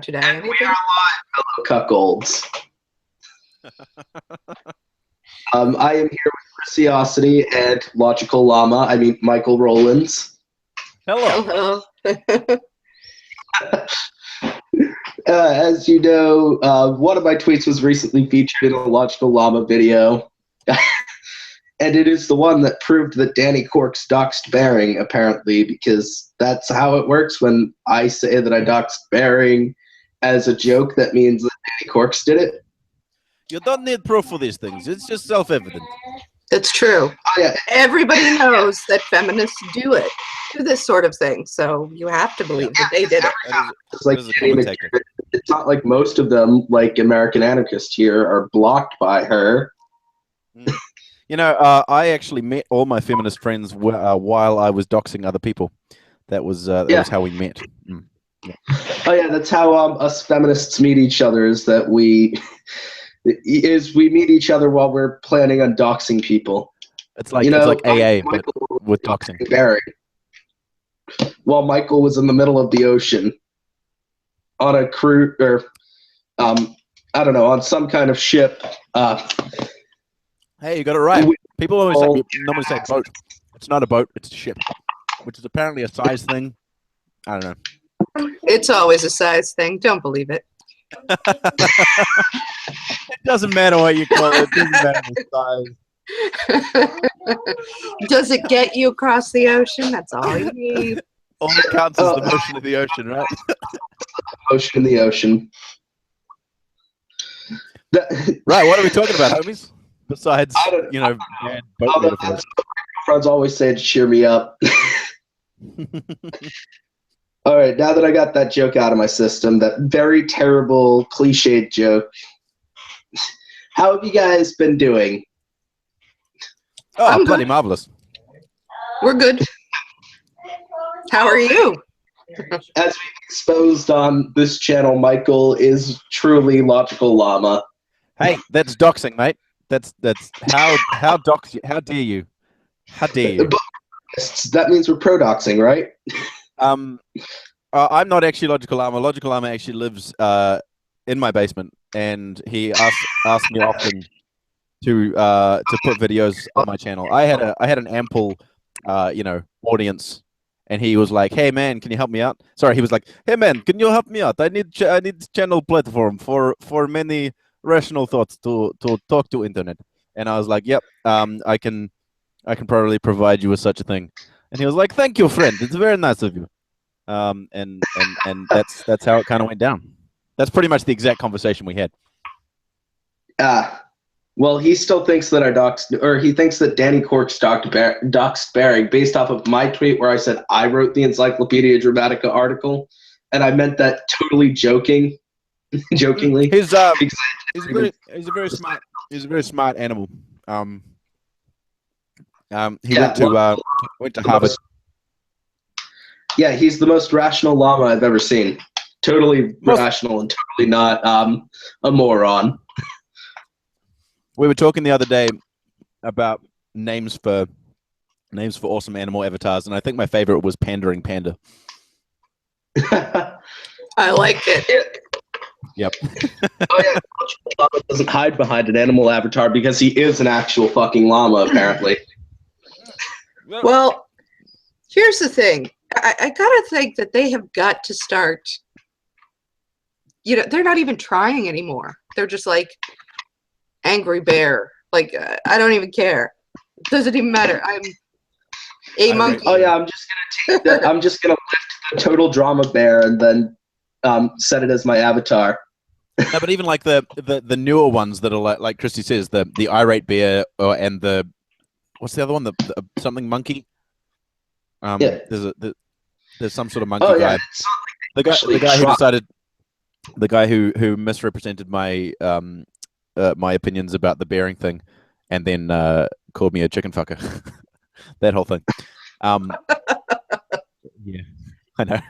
today. And we are live, fellow cuckolds. I am here with Chrisiousity and Logical Llama. I mean, Michael Rowlands. Hello. As you know, one of my tweets was recently featured in a Logical Llama video. And it is the one that proved that Danny Corks doxed Bering, apparently, because that's how it works when I say that I doxed Bering as a joke. That means that Danny Corks did it. You don't need proof for these things. It's just self-evident. It's true. Oh, yeah. Everybody knows that feminists do this sort of thing. So you have to believe that they did it. It's like it's not like most of them, like American anarchists here, are blocked by her. You know, I actually met all my feminist friends while I was doxing other people. That was was how we met. Yeah. Oh yeah, that's how us feminists meet each other. Is that we meet each other while we're planning on doxing people. It's like it's like AA, but with doxing. Barry, while Michael was in the middle of the ocean on a cruise, or I don't know, on some kind of ship. Hey, you got it right. People normally say boat. It's not a boat, it's a ship, which is apparently a size thing. I don't know. It's always a size thing. Don't believe it. It doesn't matter what you call it. It doesn't matter the size. Does it get you across the ocean? That's all you need. All that counts is the motion of the ocean, right? Motion in the ocean. Right, what are we talking about, homies? Besides, you know, boat metaphors. Friends always say to cheer me up. All right, now that I got that joke out of my system, that very terrible, cliched joke, how have you guys been doing? Oh, I'm bloody good. marvelous. We're good. How are you? As we've exposed on this channel, Michael is truly Logical Llama. Hey, that's doxing, mate. That's how dare you? How dare you? That means we're pro-doxing, right? I'm not actually Logical Llama. Logical Llama actually lives in my basement, and he asked me often to put videos on my channel. I had an ample audience, and he was like, "Hey man, can you help me out?" Sorry, he was like, "Hey man, can you help me out? I need channel platform for many rational thoughts to talk to internet." And I was like, "Yep, I can probably provide you with such a thing." And he was like, "Thank you, friend. It's very nice of you." And that's how it kind of went down. That's pretty much the exact conversation we had. Well, he still thinks that he thinks that Danny Corks doxed Bering based off of my tweet where I said I wrote the Encyclopedia Dramatica article, and I meant that totally jokingly. He's a very smart animal. He went to Harvard. Yeah, he's the most rational llama I've ever seen. Totally rational and totally not a moron. We were talking the other day about names for awesome animal avatars, and I think my favorite was Pandering Panda. I like it. Yep. Oh yeah, Llama doesn't hide behind an animal avatar because he is an actual fucking llama, apparently. Well, here's the thing. I gotta think that they have got to start. They're not even trying anymore. They're just like angry bear. Like I don't even care. It doesn't even matter. I'm a monkey. Oh yeah, I'm just gonna lift the total drama bear and then set it as my avatar. No, but even like the newer ones that are like Christy says, the irate bear and the what's the other one? The something monkey. Yeah. There's some sort of monkey guy. The guy who misrepresented my my opinions about the bearing thing, and then called me a chicken fucker. That whole thing. Yeah, I know.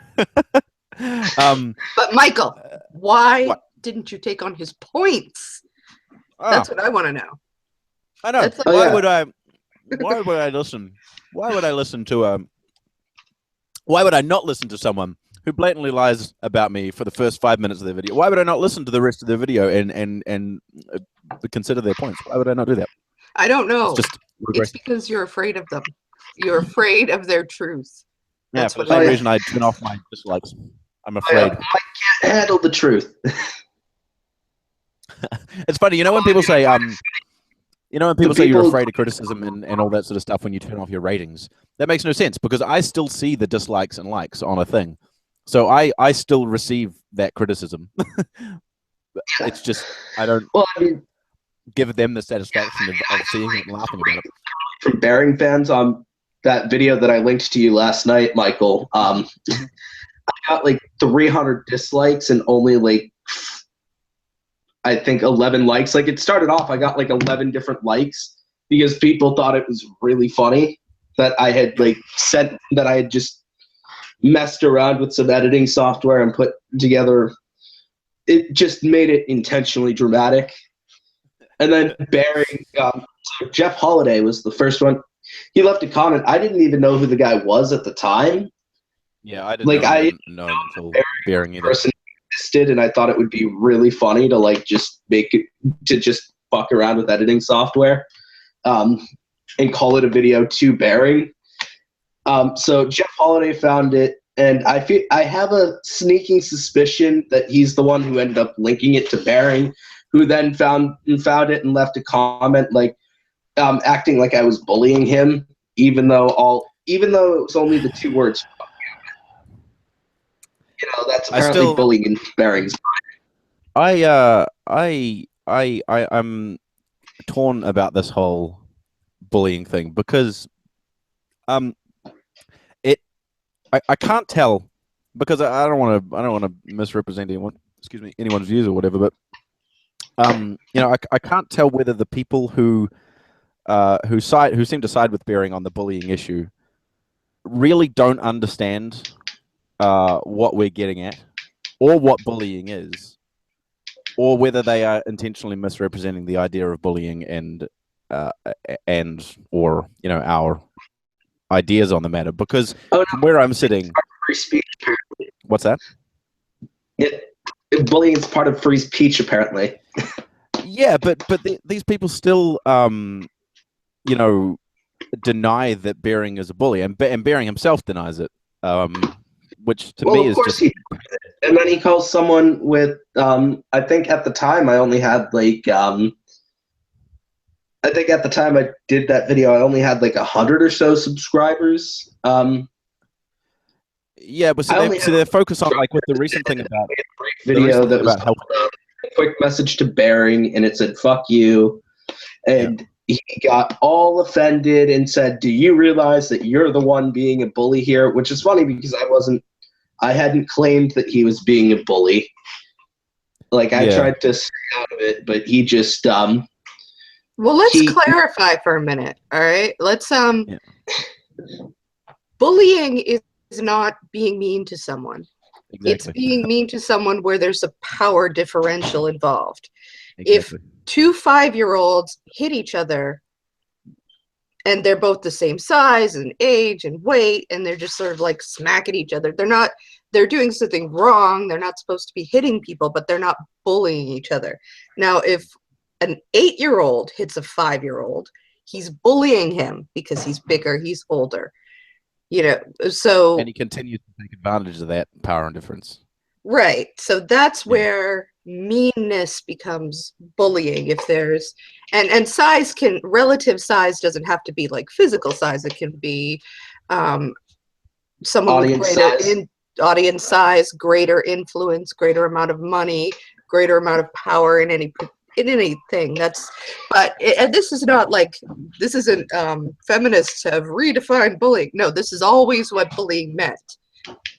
But Michael, why didn't you take on his points? That's what I want to know. I know. Why would I listen? Why would I listen to why would I not listen to someone who blatantly lies about me for the first 5 minutes of their video. Why would I not listen to the rest of their video and consider their points? Why would I not do that? I don't know. It's just It's regressive. because you're afraid of them. You're afraid of their truth. Yeah, That's for what the it same is. reason I turn off my dislikes. I'm I afraid. can't handle the truth. It's funny, when people say you're people- afraid of criticism and all that sort of stuff when you turn off your ratings, that makes no sense because I still see the dislikes and likes on a thing. So I still receive that criticism. It's just I don't Well, I mean, give them the satisfaction of seeing it and laughing about it. from Bearing fans on that video that I linked to you last night, Michael, I got like 300 dislikes and only like I think 11 likes. Like it started off, I got like 11 different likes because people thought it was really funny that I had like said that I had just messed around with some editing software and put together. It just made it intentionally dramatic. And then Bearing, so Jeff Holiday was the first one. He left a comment. I didn't even know who the guy was at the time. Yeah, I didn't know until Bearing either. Person existed, and I thought it would be really funny to like just make it to just fuck around with editing software, and call it a video to Bearing. So Jeff Holiday found it, and I have a sneaking suspicion that he's the one who ended up linking it to Bearing, who then found it and left a comment like acting like I was bullying him, even though it was only the 2 words. That's apparently bullying in Bearing's. I'm torn about this whole bullying thing because I can't tell because I don't want to misrepresent anyone's views or whatever, but I can't tell whether the people who seem to side with Bearing on the bullying issue really don't understand what we're getting at or what bullying is, or whether they are intentionally misrepresenting the idea of bullying and or our ideas on the matter. Because from where I'm sitting, free speech. What's that? Bullying is part of free speech, apparently. Yeah, but these people still, deny that Bearing is a bully, and Bearing himself denies it, which to me is just. And then he calls someone with, I think at the time I only had like, I think at the time I did that video, I only had like 100 or so subscribers. Yeah, but they're focused on like with the recent thing about video that was a quick message to Bearing, and it said "fuck you," and he got all offended and said, "Do you realize that you're the one being a bully here?" Which is funny because I hadn't claimed that he was being a bully. Like I tried to stay out of it, but he just Well, let's clarify for a minute. All right, let's bullying is not being mean to someone. Exactly. It's being mean to someone where there's a power differential involved. Exactly. If 2 5-year-olds hit each other and they're both the same size and age and weight and they're just sort of like smacking each other, they're doing something wrong. They're not supposed to be hitting people, but they're not bullying each other. Now, if an 8-year-old hits a 5-year-old, he's bullying him because he's bigger, he's older. So and he continues to take advantage of that power and difference. Right. So that's where meanness becomes bullying. If there's and relative size doesn't have to be like physical size. It can be someone with greater audience size, greater influence, greater amount of money, greater amount of power in anything. And this is not like, this isn't feminists have redefined bullying. No, this is always what bullying meant.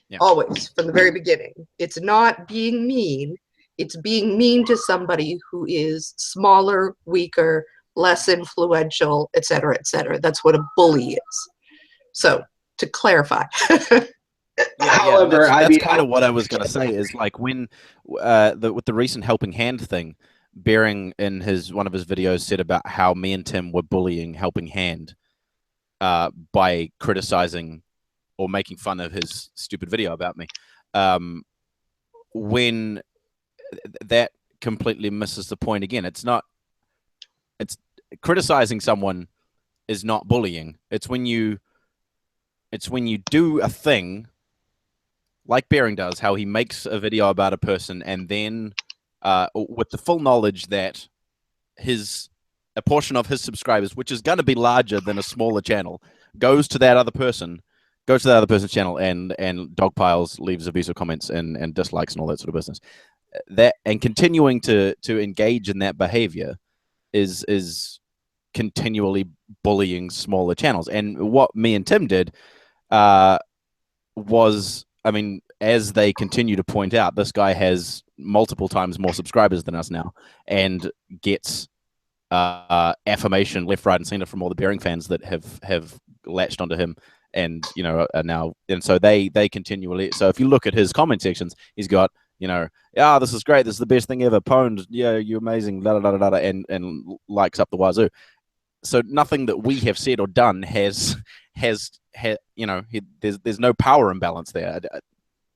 Yeah. Always, from the very beginning. It's not being mean. It's being mean to somebody who is smaller, weaker, less influential, et cetera, et cetera. That's what a bully is. So, to clarify. However, that's kind of what I was going to say is like when with the recent helping hand thing, Bearing in one of his videos said about how me and Tim were bullying Helping Hand by criticizing or making fun of his stupid video about me. when that completely misses the point again. It's criticizing someone is not bullying. It's when you do a thing like Bering does, how he makes a video about a person and then with the full knowledge that a portion of his subscribers, which is going to be larger than a smaller channel, goes to that other person's channel and dogpiles, leaves abusive comments and dislikes and all that sort of business. That and continuing to engage in that behavior is continually bullying smaller channels. And what me and Tim did was, I mean, as they continue to point out, this guy has multiple times more subscribers than us now and gets affirmation left, right, and center from all the Bering fans that have latched onto him and, you know, are now, and so they continually, so if you look at his comment sections, he's got, you know, yeah, this is great, this is the best thing ever, pwned, yeah, you're amazing, da da da da, and likes up the wazoo. So nothing that we have said or done has you know, there's no power imbalance there.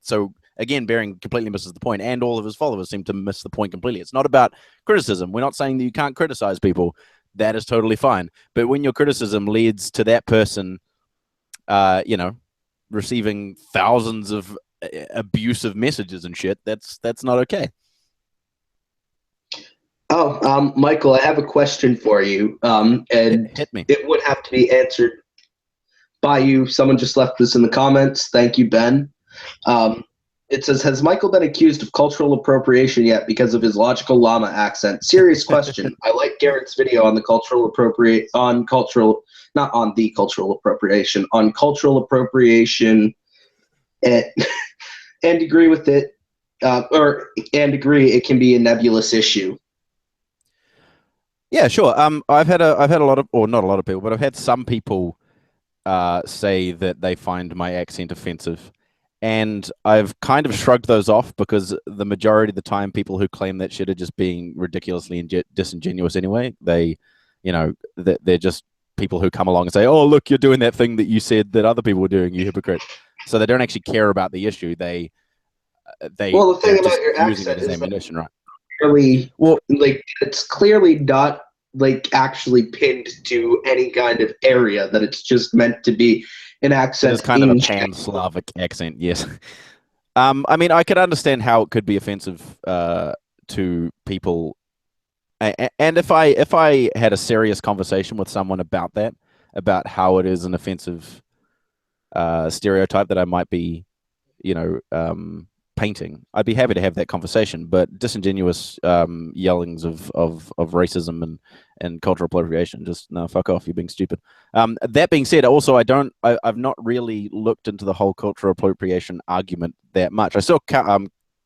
So again, Bering completely misses the point, and all of his followers seem to miss the point completely. It's not about criticism. We're not saying that you can't criticize people. That is totally fine. But when your criticism leads to that person, you know, receiving thousands of abusive messages and shit, that's not okay. Oh, Michael, I have a question for you, and Hit me. it would have to be answered by you. Someone just left this in the comments. Thank you, Ben. It says, has Michael been accused of cultural appropriation yet because of his logical llama accent? Serious question. I like Garrett's video on the cultural appropriation and agree with it, and agree it can be a nebulous issue. Yeah, sure. I've had a lot of, or not a lot of people, but I've had some people say that they find my accent offensive. And I've kind of shrugged those off because the majority of the time people who claim that shit are just being ridiculously disingenuous anyway. They, you know, they're just people who come along and say, oh, look, you're doing that thing that you said that other people were doing, you hypocrite. So they don't actually care about the issue. Well, the thing about your accent is ammunition, right? Well, like, it's clearly not like actually pinned to any kind of area, that it's just meant to be an accent. It's kind of a pan-Slavic accent, yes. I mean, I could understand how it could be offensive to people, and if I had a serious conversation with someone about that, about how it is an offensive stereotype that I might be, you know, painting, I'd be happy to have that conversation. But disingenuous yellings of racism and cultural appropriation, just no, fuck off, you're being stupid. That being said, also I've not really looked into the whole cultural appropriation argument that much. I saw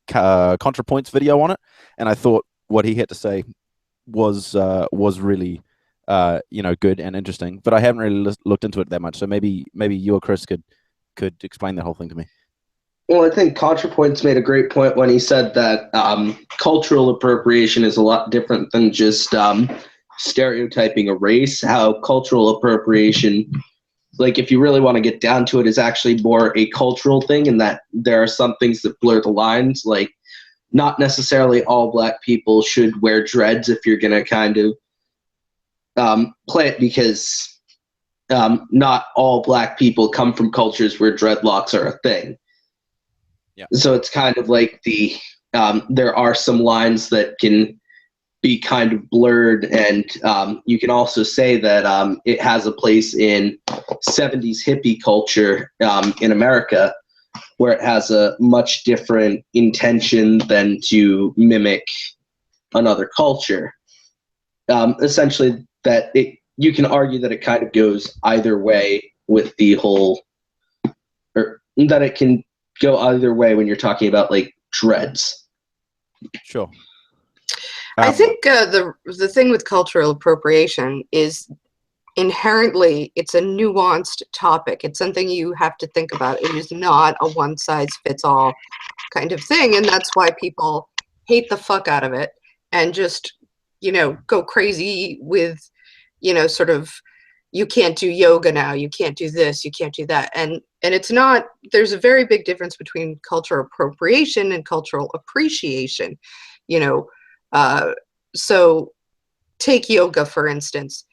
ContraPoint's video on it, and I thought what he had to say was really you know, good and interesting, but I haven't really looked into it that much. So maybe you or Chris could explain that whole thing to me. Well, I think ContraPoints made a great point when he said that cultural appropriation is a lot different than just stereotyping a race. How cultural appropriation, like if you really want to get down to it, is actually more a cultural thing, and that there are some things that blur the lines. Like, not necessarily all black people should wear dreads if you're going to kind of play it, because not all black people come from cultures where dreadlocks are a thing. Yeah. So it's kind of like there are some lines that can be kind of blurred, and you can also say that it has a place in 70s hippie culture in America, where it has a much different intention than to mimic another culture. Essentially, that you can argue that it kind of goes either way with the whole, or that it can go either way when you're talking about like dreads. Sure. I think the thing with cultural appropriation is inherently it's a nuanced topic. It's something you have to think about. It is not a one-size-fits-all kind of thing, and that's why people hate the fuck out of it and just, you know, go crazy with, you know, sort of, you can't do yoga now, you can't do this, you can't do that. And And it's not, there's a very big difference between cultural appropriation and cultural appreciation. You know, so take yoga, for instance.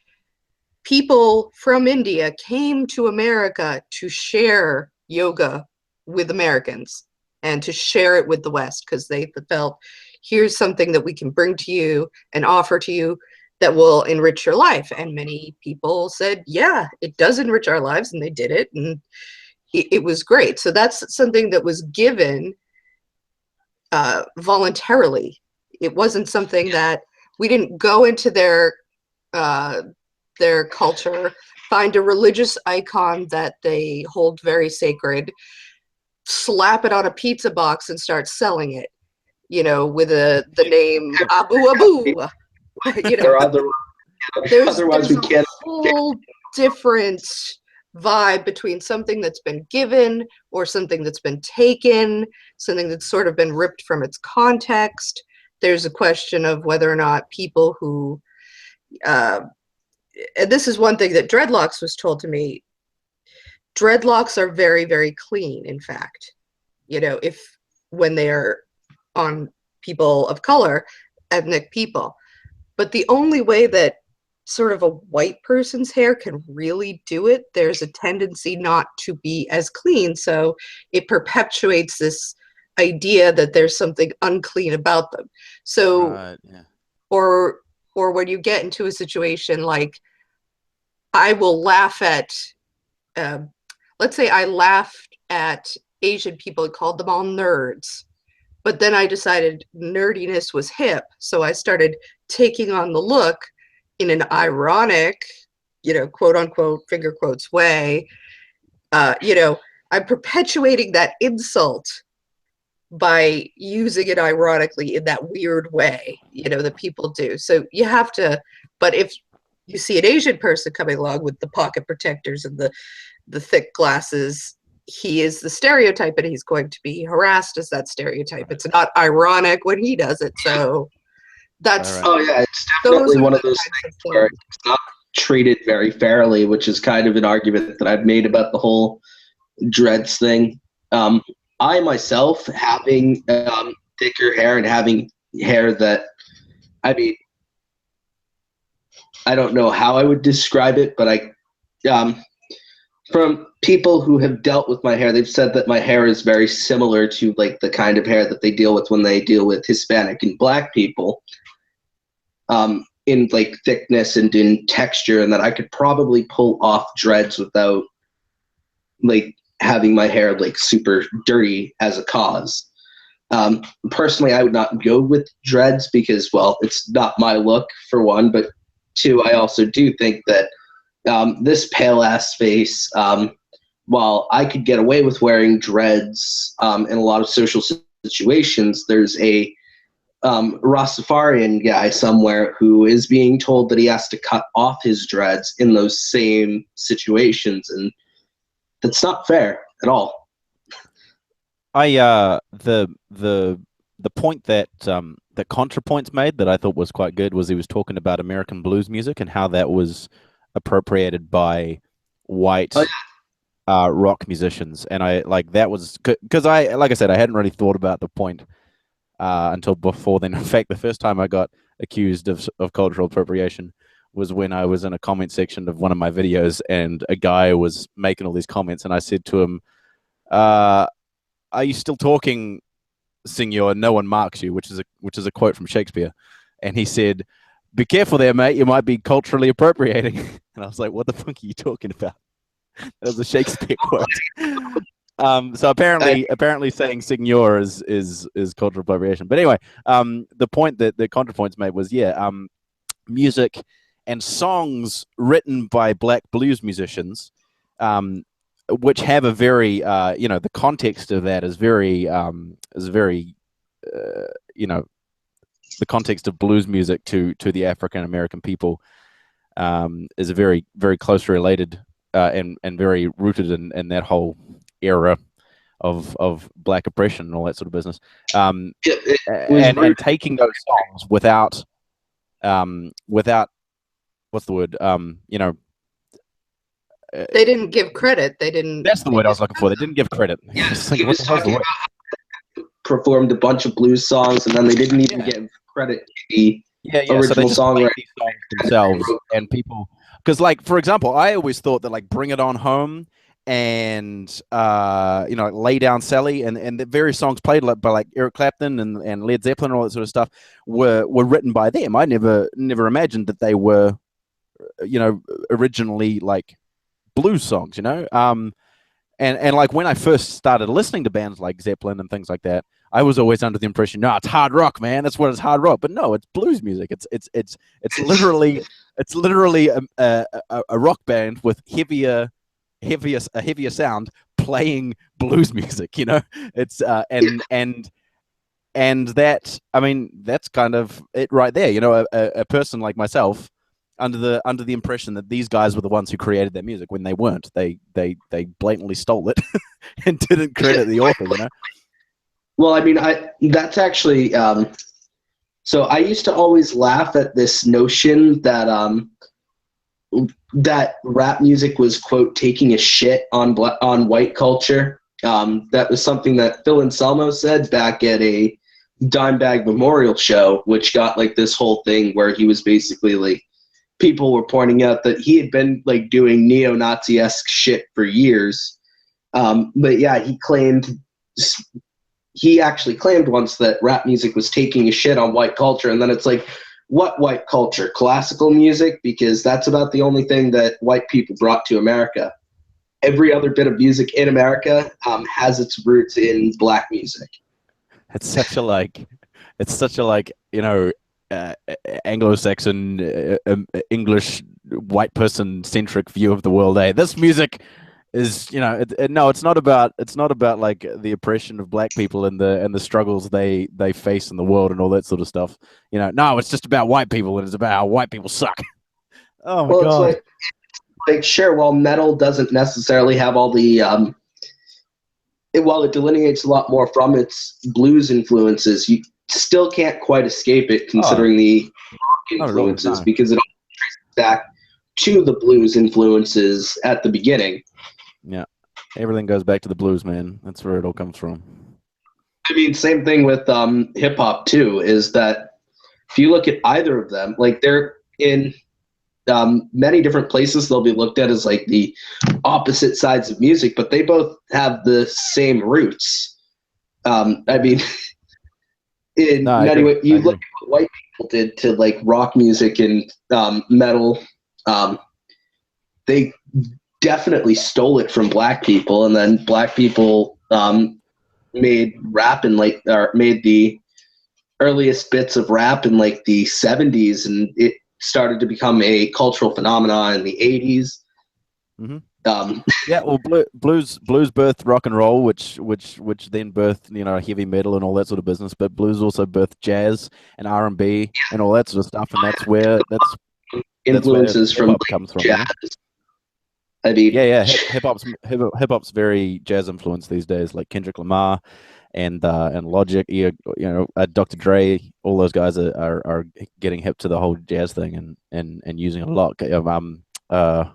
People from India came to America to share yoga with Americans and to share it with the West, because they felt, here's something that we can bring to you and offer to you that will enrich your life. And many people said, yeah, it does enrich our lives, and they did it, and it was great. So that's something that was given voluntarily. It wasn't something that we didn't go into their culture, find a religious icon that they hold very sacred, slap it on a pizza box and start selling it, you know, with the name Abu Abu. You know, there's a whole different vibe between something that's been given or something that's been taken, something that's sort of been ripped from its context. There's a question of whether or not people who and this is one thing that dreadlocks was told to me. Dreadlocks are very, very clean, in fact. You know, when they are on people of color, ethnic people. But the only way that sort of a white person's hair can really do it, there's a tendency not to be as clean. So it perpetuates this idea that there's something unclean about them. So, or when you get into a situation like, I will laugh at, let's say I laughed at Asian people and called them all nerds, but then I decided nerdiness was hip. So I started taking on the look in an ironic, you know, quote unquote, finger quotes way. You know, I'm perpetuating that insult by using it ironically in that weird way, you know, that people do. So you have to, but if you see an Asian person coming along with the pocket protectors and the thick glasses, he is the stereotype, and he's going to be harassed as that stereotype. It's not ironic when he does it. So that's, oh yeah, it's definitely one of those things where it's not treated very fairly, which is kind of an argument that I've made about the whole dreads thing. I myself, having thicker hair and having hair that, I mean, I don't know how I would describe it, but from people who have dealt with my hair, they've said that my hair is very similar to like the kind of hair that they deal with when they deal with Hispanic and Black people, in like thickness and in texture, and that I could probably pull off dreads without like having my hair like super dirty as a cause. Personally, I would not go with dreads because, well, it's not my look, for one, but two, I also do think that this pale ass face, while I could get away with wearing dreads in a lot of social situations, there's a Rastafarian guy somewhere who is being told that he has to cut off his dreads in those same situations, and that's not fair at all. The point that that ContraPoints made that I thought was quite good was he was talking about American blues music and how that was appropriated by white rock musicians, and I like that was because like I said, I hadn't really thought about the point until before then. In fact, the first time I got accused of cultural appropriation was when I was in a comment section of one of my videos, and a guy was making all these comments, and I said to him, "Are you still talking, Senor? No one marks you," which is a quote from Shakespeare, and he said, "Be careful there, mate. You might be culturally appropriating." And I was like, "What the fuck are you talking about?" That was a Shakespeare quote. So apparently saying "Senor" is cultural appropriation. But anyway, the point that ContraPoints made was music and songs written by Black blues musicians, which have a very the context of that is very the context of blues music to the African American people is a very, very closely related and very rooted in that whole era of Black oppression and all that sort of business. And taking those songs without what's the word? They didn't give credit. They didn't. That's the word I was looking for. They didn't give credit. Yeah, Thinking, he was what the hell's the talking word? about performed a bunch of blues songs, and then they didn't even give credit to the So they original just played songwriter. these songs themselves, and people, because like for example, I always thought that like "Bring It On Home" and "Lay Down Sally" and the various songs played by like Eric Clapton and Led Zeppelin and all that sort of stuff were written by them. I never imagined that they were originally like blues songs, and like when I first started listening to bands like Zeppelin and things like that, I was always under the impression, no, it's hard rock, man. That's what it's hard rock. But no, it's blues music. It's literally a rock band with a heavier sound playing blues music. It's and that, I mean, that's kind of it right there. A person like myself under the impression that these guys were the ones who created their music when they weren't. They blatantly stole it and didn't credit the author. Well, I mean, that's actually so I used to always laugh at this notion that that rap music was, quote, taking a shit on white culture. That was something that Phil Anselmo said back at a Dimebag Memorial show, which got like this whole thing where he was basically like, people were pointing out that he had been like doing neo-Nazi-esque shit for years. But yeah, he actually claimed once that rap music was taking a shit on white culture. And then it's like, what white culture? Classical music? Because that's about the only thing that white people brought to America. Every other bit of music in America has its roots in black music. It's such a Anglo-Saxon English white person centric view of the world. This music is, no, it's not about like the oppression of black people and the struggles they face in the world and all that sort of stuff. No, it's just about white people, and it's about how white people suck. Oh my God. It's like sure, while metal doesn't necessarily have all the while it delineates a lot more from its blues influences, you still can't quite escape it considering the rock influences, because it all traces back to the blues influences at the beginning. Yeah, everything goes back to the blues, man. That's where it all comes from. I mean, same thing with hip hop too, is that if you look at either of them, like they're in many different places, they'll be looked at as like the opposite sides of music, but they both have the same roots. I mean, in many ways, you look at what white people did to like rock music and metal, they definitely stole it from black people, and then black people made rap and made the earliest bits of rap in like the 70s, and it started to become a cultural phenomenon in the 80s. Mm-hmm. Yeah, well, blues birthed rock and roll, which then birthed heavy metal and all that sort of business. But blues also birthed jazz and R&B and all that sort of stuff, and that's where influences from hip-hop comes from. Jazz. I mean, hip hop's very jazz influenced these days, like Kendrick Lamar and Logic, Dr. Dre. All those guys are getting hip to the whole jazz thing and using it a lot.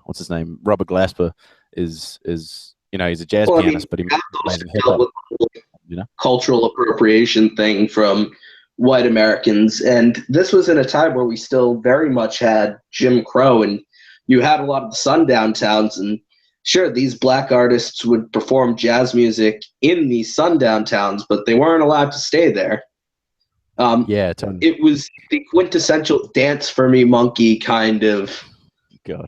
What's his name? Robert Glasper is he's a jazz pianist, but he makes amazing hip hop. Cultural appropriation thing from white Americans, and this was in a time where we still very much had Jim Crow, and you had a lot of the sundown towns, and sure, these black artists would perform jazz music in these sundown towns, but they weren't allowed to stay there. Totally. It was the quintessential dance for me monkey kind of kind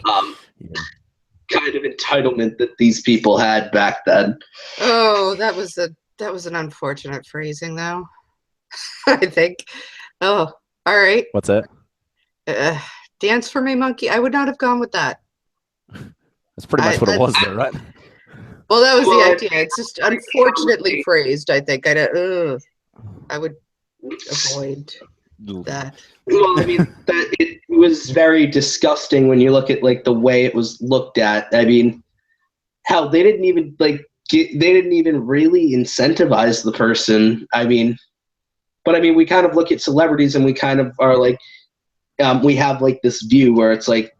of entitlement that these people had back then. Oh, that was an unfortunate phrasing, though. I think. Oh, all right. What's that? Dance for me, monkey. I would not have gone with that. That's pretty much what it was, though, right? Well, that was the idea. It's just unfortunately phrased, I think. I would avoid that. Well, I mean, it was very disgusting when you look at like the way it was looked at. I mean, hell, they didn't even really incentivize the person. I mean, but I mean, we kind of look at celebrities and we kind of are like, we have like this view where it's like,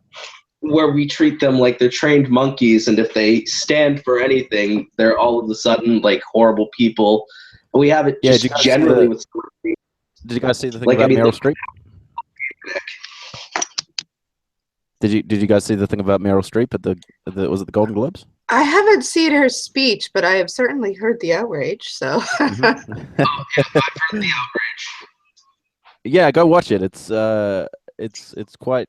where we treat them like they're trained monkeys, and if they stand for anything, they're all of a sudden like horrible people. And we have it Yeah, just generally with. Did you guys see the thing Like, about I mean, Meryl Streep? Did you guys see the thing about Meryl Streep at the was it the Golden Globes? I haven't seen her speech, but I have certainly heard the outrage. So Yeah, go watch it. It's quite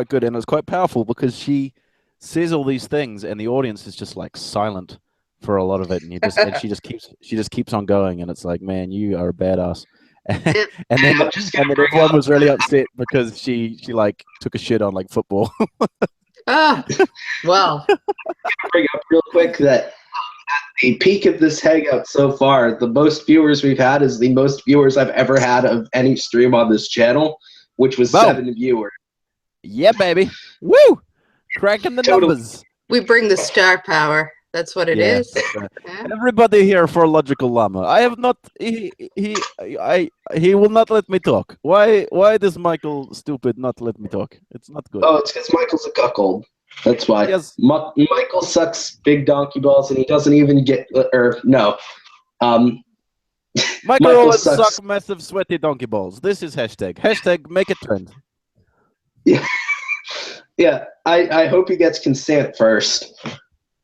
good, and it's quite powerful because she says all these things, and the audience is just like silent for a lot of it, and she just keeps on going, and it's like, man, you are a badass. and then everyone was really upset because she like took a shit on like football. well, bring up real quick that at the peak of this hangout so far, the most viewers we've had is the most viewers I've ever had of any stream on this channel, which was 7 viewers. Yeah, baby. Woo! Cracking the numbers. We bring the star power. That's what it is. Right. Yeah. Everybody here for Logical Llama. I have not. He will not let me talk. Why does Michael stupid not let me talk? It's not good. Oh, it's because Michael's a cuckold. That's why. Yes. Michael sucks big donkey balls, and he doesn't even get. No. Michael always sucks massive sweaty donkey balls. This is hashtag. Hashtag make it trend. Yeah. Yeah. I hope he gets consent first.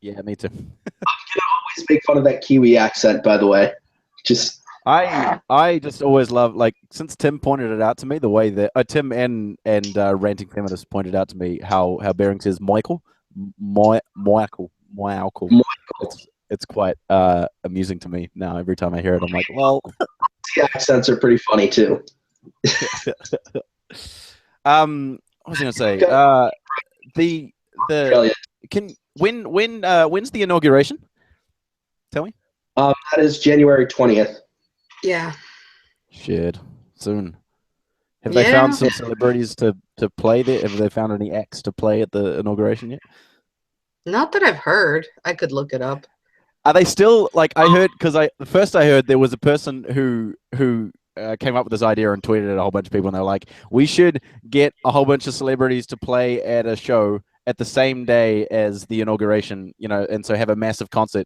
Yeah, me too. I'm gonna always make fun of that Kiwi accent, by the way. Just I just always love, like, since Tim pointed it out to me, the way that Tim and Ranting Feminist pointed out to me how Bering says Michael. It's quite amusing to me now. Every time I hear it, I'm like, well, the accents are pretty funny too. What was I gonna say? When's the inauguration? Tell me. That is January 20th. Yeah. Shit. Soon. Have they found some celebrities to play there? Have they found any acts to play at the inauguration yet? Not that I've heard. I could look it up. Are they still, like, I heard, because first I heard there was a person who came up with this idea and tweeted at a whole bunch of people, and they were like, we should get a whole bunch of celebrities to play at a show at the same day as the inauguration, and so have a massive concert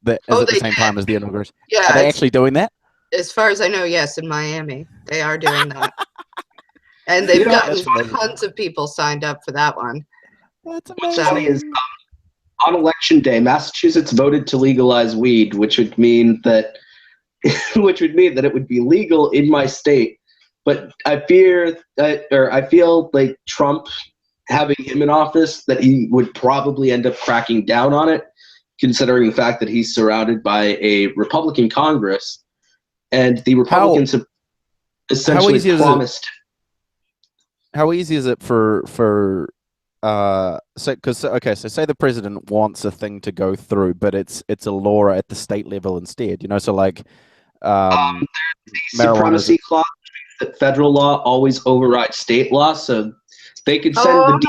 that is at the same time as the inauguration. Yeah, are they actually doing that? As far as I know, yes, in Miami. They are doing that. And they've gotten tons of people signed up for that one. That's amazing. What's funny is, on election day, Massachusetts voted to legalize weed, which would mean that it would be legal in my state. But I feel like Trump, having him in office, that he would probably end up cracking down on it, considering the fact that he's surrounded by a Republican Congress, and the Republicans have essentially promised. How easy is it for so say the president wants a thing to go through, but it's a law at the state level instead, so like the supremacy clause that federal law always overrides state law, so they could send no,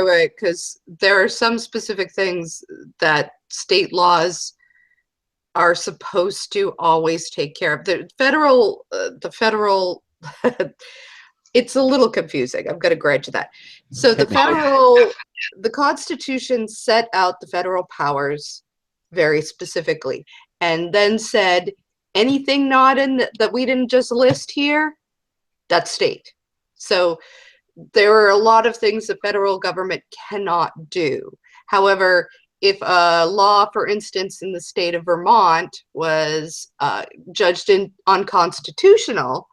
wait, because there are some specific things that state laws are supposed to always take care of. The federal it's a little confusing. I'm going to grant you that. So the Constitution set out the federal powers very specifically, and then said anything not that we didn't just list here, that's state. So there are a lot of things the federal government cannot do. However, if a law, for instance, in the state of Vermont was judged unconstitutional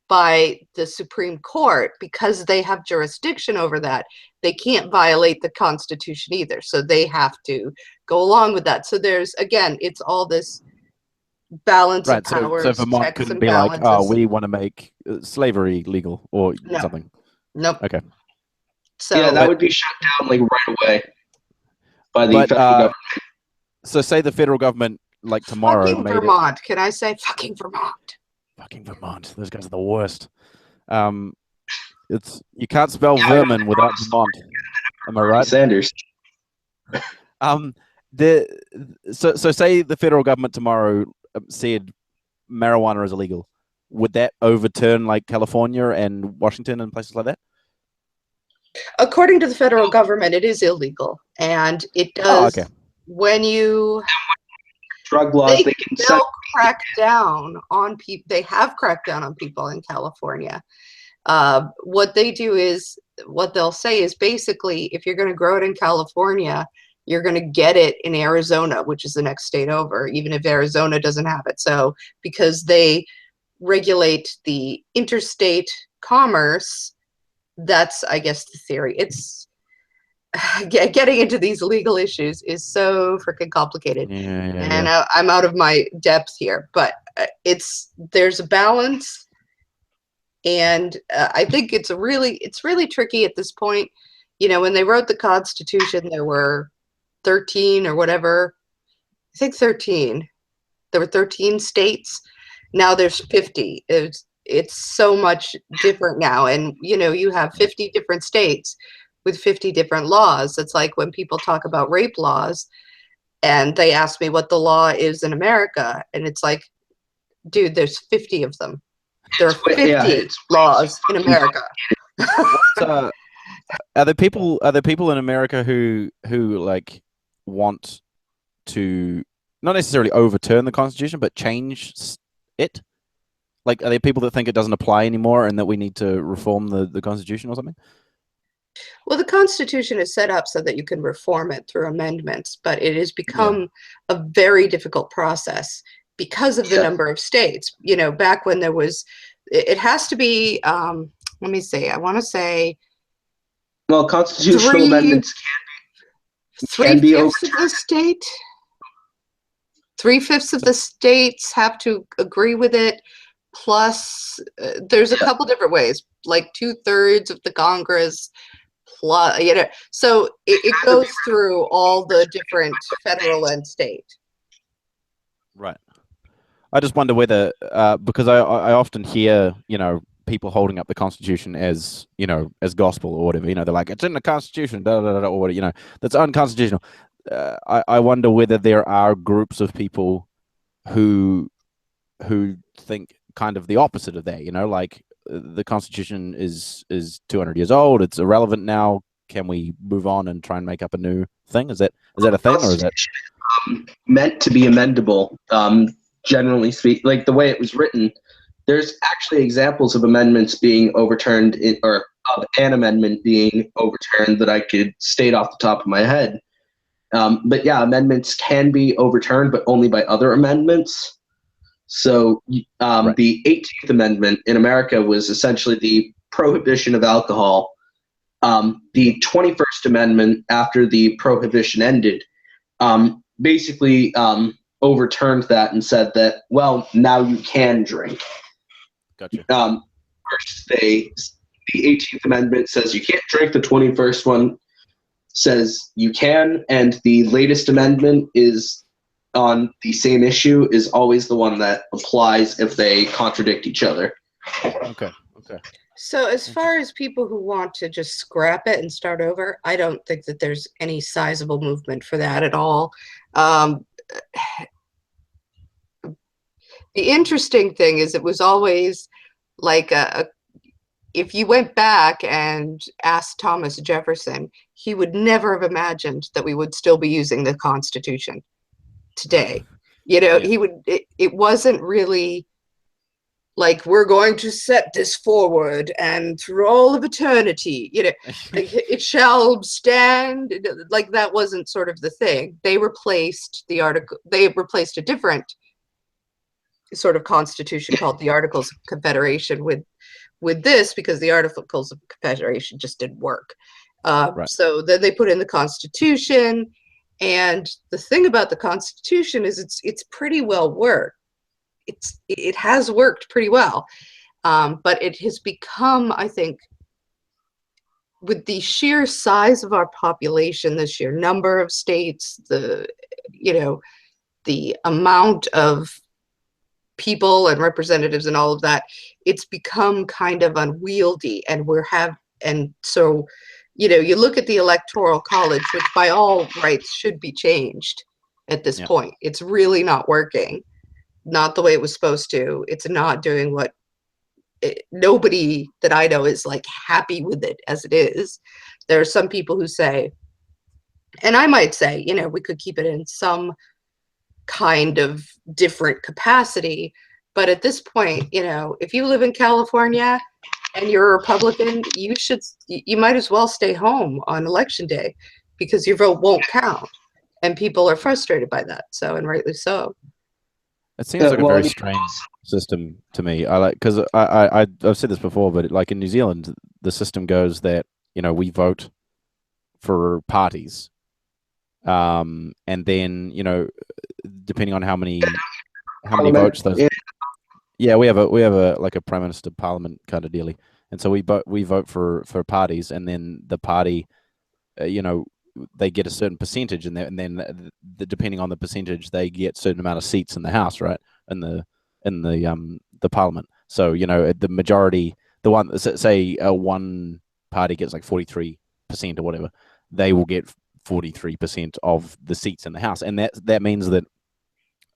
by the Supreme Court, because they have jurisdiction over that, they can't violate the Constitution either. So they have to go along with that. So there's, again, it's all this balance of powers. So Vermont couldn't be like, oh, we want to make slavery legal or something. Nope. Okay. So yeah, that would be shut down like right away by the federal government. So say the federal government, like tomorrow, fucking Vermont. Can I say fucking Vermont? Fucking Vermont. Those guys are the worst. You can't spell vermin without Vermont. Am I right? Sanders. So say the federal government tomorrow said marijuana is illegal. Would that overturn like California and Washington and places like that? According to the federal government, it is illegal, and it does. Oh, okay. When you Drug laws, they can set. they'll crack down on people. They have cracked down on people in California. What they do is, what they'll say is basically, if you're going to grow it in California, you're going to get it in Arizona, which is the next state over, even if Arizona doesn't have it. So because they regulate the interstate commerce, that's, I guess, the theory. It's getting into these legal issues is so freaking complicated. And I'm out of my depth here, but there's a balance. And I think it's really tricky at this point. You know, when they wrote the Constitution, there were 13 or whatever. I think 13. There were 13 states. Now there's 50. It's so much different now. And, you know, you have 50 different states with 50 different laws. It's like when people talk about rape laws and they ask me what the law is in America. And it's like, dude, there's 50 of them. There are 50 laws in America. Are there people in America who like want to not necessarily overturn the Constitution, but change it? Like, are there people that think it doesn't apply anymore and that we need to reform the Constitution or something? Well, the Constitution is set up so that you can reform it through amendments, but it has become a very difficult process because of the number of states. You know, back when there was, it has to be, let me see, I want to say, well, constitutional amendments can be overturned. 3/5 of the state. 3/5 of the states have to agree with it. Plus, there's a couple different ways, like 2/3 of the Congress. Plus, you know, so it goes through all the different federal and state. Right. I just wonder whether, because I often hear, you know, people holding up the Constitution as, you know, as gospel or whatever. You know, they're like, it's in the Constitution, or whatever. You know, that's unconstitutional. I wonder whether there are groups of people who think kind of the opposite of that. You know, like the Constitution is 200 years old. It's irrelevant now. Can we move on and try and make up a new thing? Is that a thing, or is that meant to be amendable? Generally speaking, like the way it was written, there's actually examples of amendments being overturned, or of an amendment being overturned that I could state off the top of my head. But yeah, amendments can be overturned, but only by other amendments. So Right. The 18th Amendment in America was essentially the prohibition of alcohol. The 21st Amendment, after the prohibition ended, basically overturned that and said that, well, now you can drink. Gotcha. First, the 18th Amendment says you can't drink. The 21st one says you can, and the latest amendment is on the same issue, is always the one that applies if they contradict each other. Okay. So as far as people who want to just scrap it and start over, I don't think that there's any sizable movement for that at all. The interesting thing is it was always like if you went back and asked Thomas Jefferson, he would never have imagined that we would still be using the Constitution today. You know, it wasn't really like, we're going to set this forward and through all of eternity, you know, like, it shall stand. Like, that wasn't sort of the thing. They replaced the article. They replaced a different sort of constitution called the Articles of Confederation with this, because the Articles of Confederation just didn't work. Right. So then they put in the Constitution, and the thing about the Constitution is it's pretty well worked. It has worked pretty well, but it has become, I think, with the sheer size of our population, the sheer number of states, the amount of people and representatives and all of that, it's become kind of unwieldy. And so, you know, you look at the Electoral College, which by all rights should be changed at this point. It's really not working. Not the way it was supposed to. It's not doing what nobody that I know is like happy with it as it is. There are some people who say, and I might say, you know, we could keep it in some kind of different capacity. But at this point, you know, if you live in California and you're a Republican, you might as well stay home on election day because your vote won't count. And people are frustrated by that. So, and rightly so. It seems like a very strange system to me. I like, because I've said this before, but like in New Zealand, the system goes that, you know, we vote for parties. And then, you know, depending on how many votes those, yeah, we have a like a prime minister parliament kind of dealy, and so we vote for parties, and then the party, you know, they get a certain percentage, and then depending on the percentage, they get a certain amount of seats in the house, right, in the parliament. So, you know, the majority, the one, say one party gets like 43% or whatever, they will get 43% of the seats in the house, and that means that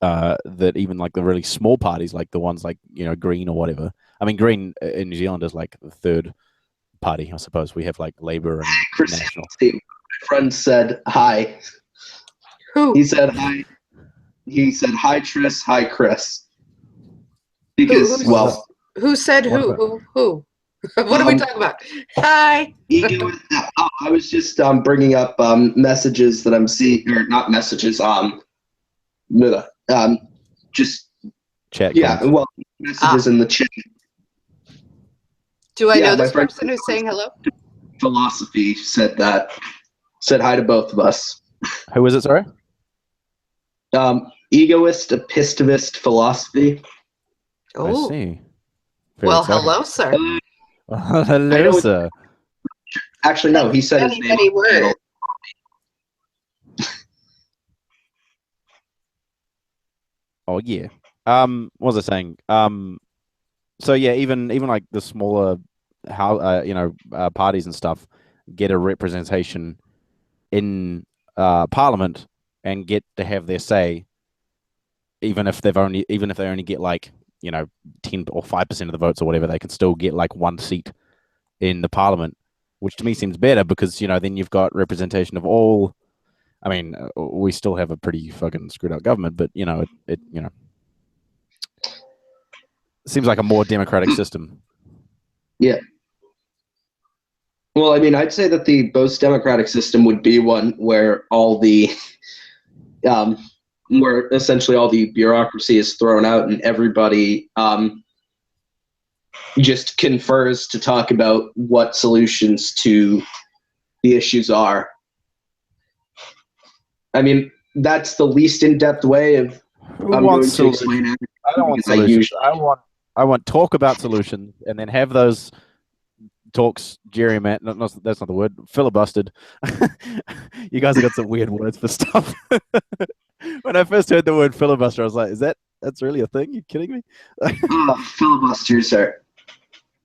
that even like the really small parties, like the ones like, you know, Green or whatever. I mean, Green in New Zealand is like the third party, I suppose. We have like Labour and National. My friend said hi. Who? He said hi. He said hi, Tris. Hi, Chris. Because who said who? Who? What are we talking about? Hi. I was just bringing up messages that I'm seeing, or not messages. Just chat. Yeah, comments. Well, messages in the chat. Do I know this person who's saying hello? Philosophy said hi to both of us. Who is it? Sorry. Egoist, epistivist, philosophy. Oh, I see. Well, hello, sir. Hello, sir. Actually, no. He said his name. Words. Oh yeah. What was I saying? So yeah, even like the smaller parties and stuff get a representation in Parliament and get to have their say, even if they only get like, you know, 10 or 5% of the votes or whatever, they can still get like one seat in the Parliament, which to me seems better because, you know, then you've got representation of all. I mean, we still have a pretty fucking screwed up government, but you know, it seems like a more democratic system. Yeah. Well, I mean, I'd say that the most democratic system would be one where all the, where essentially all the bureaucracy is thrown out and everybody just confers to talk about what solutions to the issues are. I mean, that's the least in-depth way of. I don't want solutions. I want talk about solutions, and then have those talks gerrymandered. That's not the word. Filibustered. You guys have got some weird words for stuff. When I first heard the word filibuster, I was like, that's really a thing? You kidding me? Filibusters are.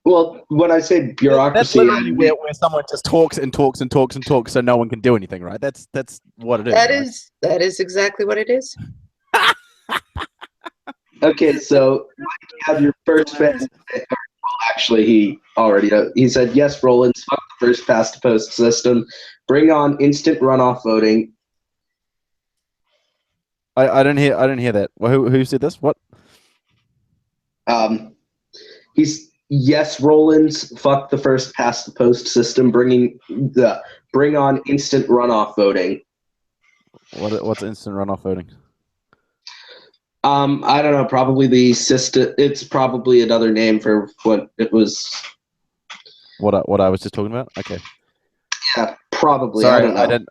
Well, when I say bureaucracy, that's literally where someone just talks and talks and talks and talks, so no one can do anything, right? That's what it is. That is exactly what it is. Okay, so you have your first fan. Well, actually, he said yes, Rowlands. Fuck the first past the post system. Bring on instant runoff voting. I didn't hear that. Who said this? What? He's yes, Rowlands. Fuck the first past the post system. Bring on instant runoff voting. What's instant runoff voting? I don't know. Probably the system. It's probably another name for what it was. What I was just talking about. Okay. Yeah, probably. Sorry, I don't know.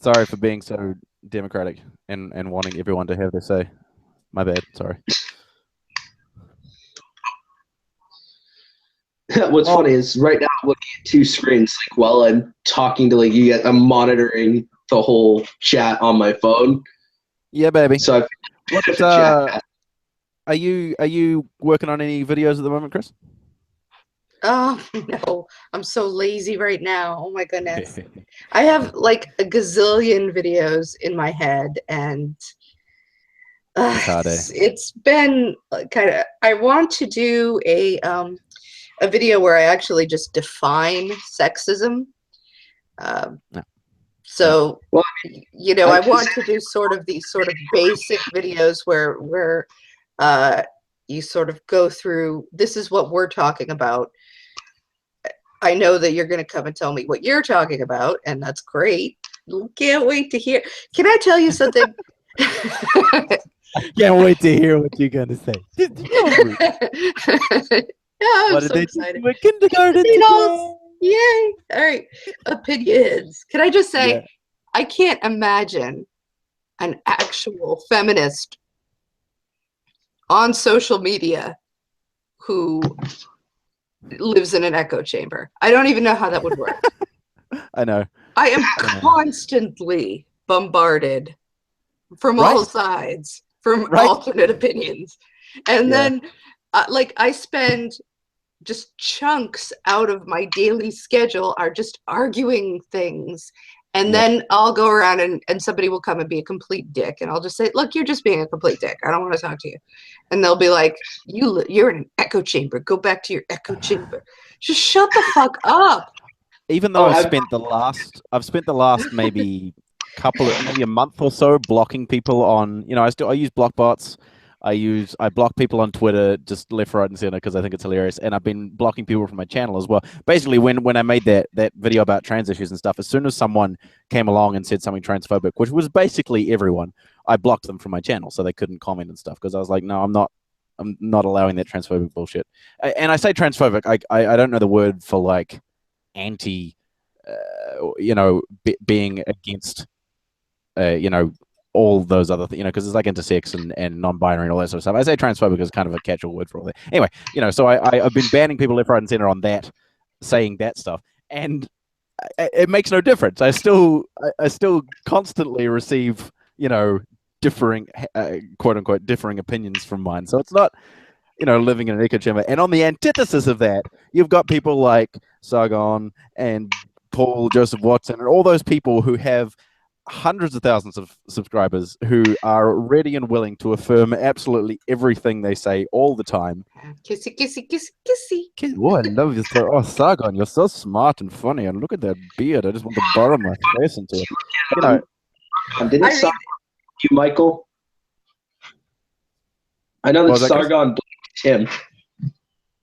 Sorry for being so democratic and wanting everyone to have their say. My bad. Sorry. What's funny is right now I'm looking at two screens. Like while I'm talking to I'm monitoring the whole chat on my phone. Yeah, baby. So are you working on any videos at the moment, Chris? Oh no, I'm so lazy right now. Oh my goodness. I have like a gazillion videos in my head, and hard, eh? It's been kind of. I want to do a video where I actually just define sexism. No. So, Well, you know, I want to do sort of these sort of basic videos where you sort of go through, this is what we're talking about. I know that you're going to come and tell me what you're talking about, and that's great. Can't wait to hear. Can I tell you something? Can't wait to hear what you're going to say. Yeah, I'm What so did they excited. do in kindergarten You know, today? yay! All right, opinions. Can I just say, Yeah. I can't imagine an actual feminist on social media who lives in an echo chamber. I don't even know how that would work. I know. I am constantly bombarded from all sides, from alternate opinions. And then, like, I spend just chunks out of my daily schedule are just arguing things. And then I'll go around and somebody will come and be a complete dick. And I'll just say, look, you're just being a complete dick. I don't want to talk to you. And they'll be like, you're in an echo chamber. Go back to your echo chamber. Just shut the fuck up. Even though I've spent the last maybe maybe a month or so blocking people on, you know, I use block bots. I block people on Twitter just left, right, and center because I think it's hilarious, and I've been blocking people from my channel as well. Basically, when I made that video about trans issues and stuff, as soon as someone came along and said something transphobic, which was basically everyone, I blocked them from my channel so they couldn't comment and stuff because I was like, no, I'm not allowing that transphobic bullshit. And I say transphobic, I don't know the word for like anti, you know, being against, you know, all those other things, you know, because it's like intersex and non-binary and all that sort of stuff. I say transphobic is kind of a catch-all word for all that. Anyway, you know, so I've been banning people left, right, and center on that, saying that stuff, and it makes no difference. I still constantly receive, you know, differing, quote unquote, differing opinions from mine. So it's not, you know, living in an echo chamber. And on the antithesis of that, you've got people like Sargon and Paul Joseph Watson and all those people who have hundreds of thousands of subscribers who are ready and willing to affirm absolutely everything they say all the time. Kissy, kissy, kissy, kissy. Oh, I love you so. Oh, Sargon, you're so smart and funny, and look at that beard. I just want to burrow my face into it. You know, didn't Sargon you, Michael? I know that Sargon blamed him.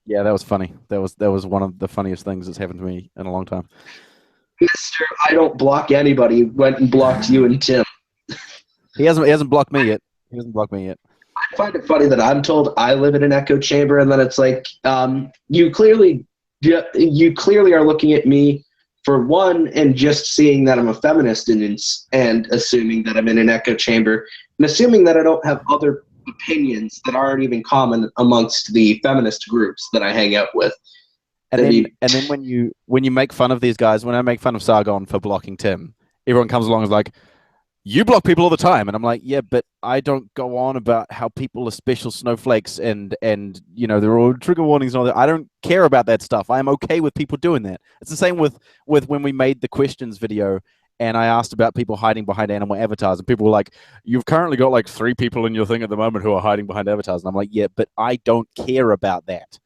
Yeah, that was funny. That was one of the funniest things that's happened to me in a long time. Mr. I don't block anybody went and blocked you and Tim. He hasn't blocked me yet. He hasn't blocked me yet. I find it funny that I'm told I live in an echo chamber, and then it's like, you clearly are looking at me for one and just seeing that I'm a feminist and assuming that I'm in an echo chamber and assuming that I don't have other opinions that aren't even common amongst the feminist groups that I hang out with. And then when you make fun of these guys, when I make fun of Sargon for blocking Tim, everyone comes along and is like, you block people all the time. And I'm like, yeah, but I don't go on about how people are special snowflakes and you know, they're all trigger warnings and all that. I don't care about that stuff. I'm okay with people doing that. It's the same with when we made the questions video and I asked about people hiding behind animal avatars, and people were like, you've currently got like 3 people in your thing at the moment who are hiding behind avatars. And I'm like, yeah, but I don't care about that.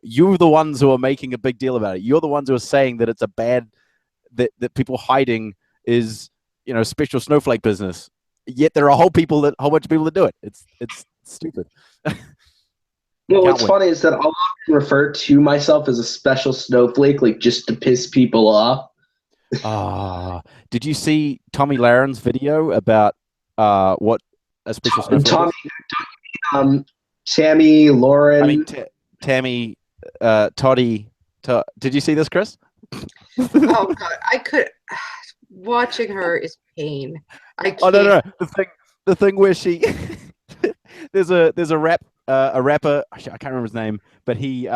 You're the ones who are making a big deal about it. You're the ones who are saying that it's a bad, that people hiding is, you know, special snowflake business. Yet there are a whole bunch of people that do it. It's stupid. Well, what's funny is that I'll often refer to myself as a special snowflake, like just to piss people off. Did you see Tommy Laren's video about what a special snowflake is? Tammy, Lauren. I mean, Tammy, Toddy. Did you see this, Chris? Oh God, I could. Watching her is pain. I can't. Oh no! The thing where she there's a rapper. I can't remember his name, but he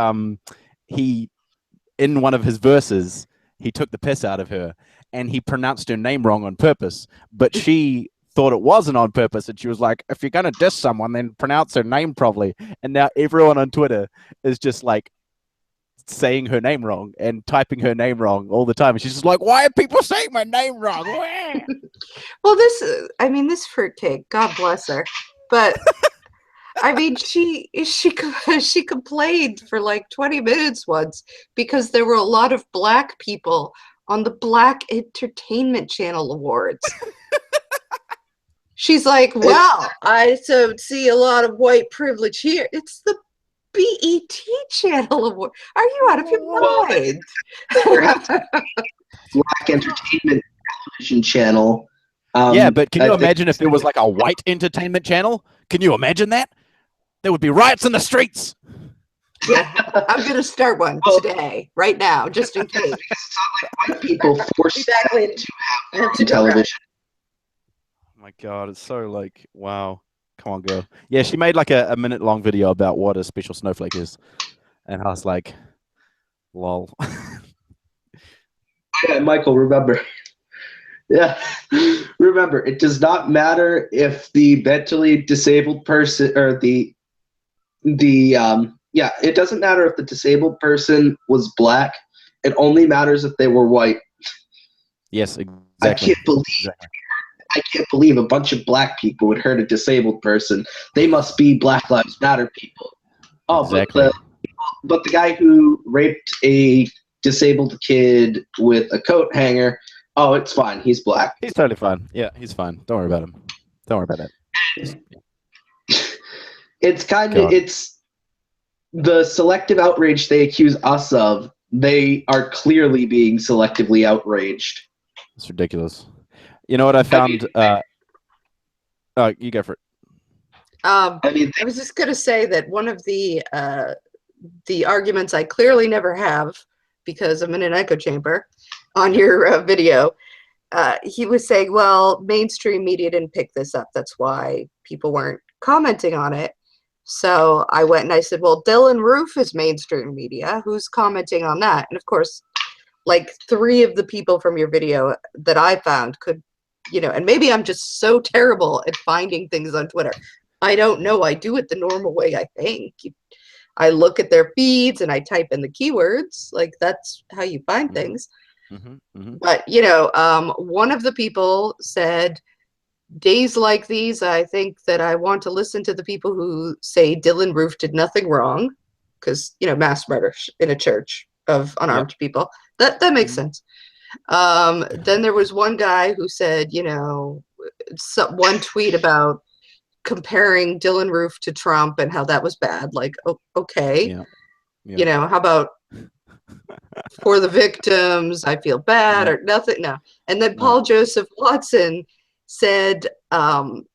in one of his verses he took the piss out of her and he pronounced her name wrong on purpose, but she thought it wasn't on purpose, and she was like, if you're gonna diss someone, then pronounce her name properly. And now everyone on Twitter is just like saying her name wrong and typing her name wrong all the time, and she's just like, why are people saying my name wrong? Well, this fruitcake, God bless her. But I mean, she complained for like 20 minutes once because there were a lot of black people on the Black Entertainment Channel Awards. She's like, wow, I see a lot of white privilege here. It's the BET Channel Award. Are you out of your mind? Black Entertainment Television Channel. Yeah, but can you imagine if there was like a white entertainment channel? Can you imagine that? There would be riots in the streets. Yeah, I'm going to start one today, right now, just in case. It's not like white people forced them to have television. Oh my God, it's so like, wow. Come on, girl. Yeah, she made like a minute-long video about what a special snowflake is. And I was like, lol. Yeah, Michael, remember. Yeah, remember, it does not matter if the mentally disabled person or it doesn't matter if the disabled person was black. It only matters if they were white. Yes, exactly. I can't believe a bunch of black people would hurt a disabled person. They must be Black Lives Matter people. Oh, exactly. But the guy who raped a disabled kid with a coat hanger, oh, it's fine. He's black. He's totally fine. Yeah, he's fine. Don't worry about him. Don't worry about that. It's the selective outrage they accuse us of. They are clearly being selectively outraged. It's ridiculous. You know what I found? You go for it. I was just going to say that one of the arguments I clearly never have, because I'm in an echo chamber, on your video, he was saying, well, mainstream media didn't pick this up. That's why people weren't commenting on it. So I went and I said, well, Dylan Roof is mainstream media. Who's commenting on that? And of course, like 3 of the people from your video that I found could, and maybe I'm just so terrible at finding things on Twitter. I don't know. I do it the normal way, I think. I look at their feeds and I type in the keywords. Like, that's how you find things. Mm-hmm, mm-hmm. But, one of the people said, days like these, I think that I want to listen to the people who say Dylan Roof did nothing wrong, because, mass murder in a church of unarmed people. That makes sense. Then there was one guy who said, one tweet about comparing Dylan Roof to Trump and how that was bad. Like, okay. Yeah. How about for the victims, I feel bad or nothing? No. And then Paul Joseph Watson said, Dylan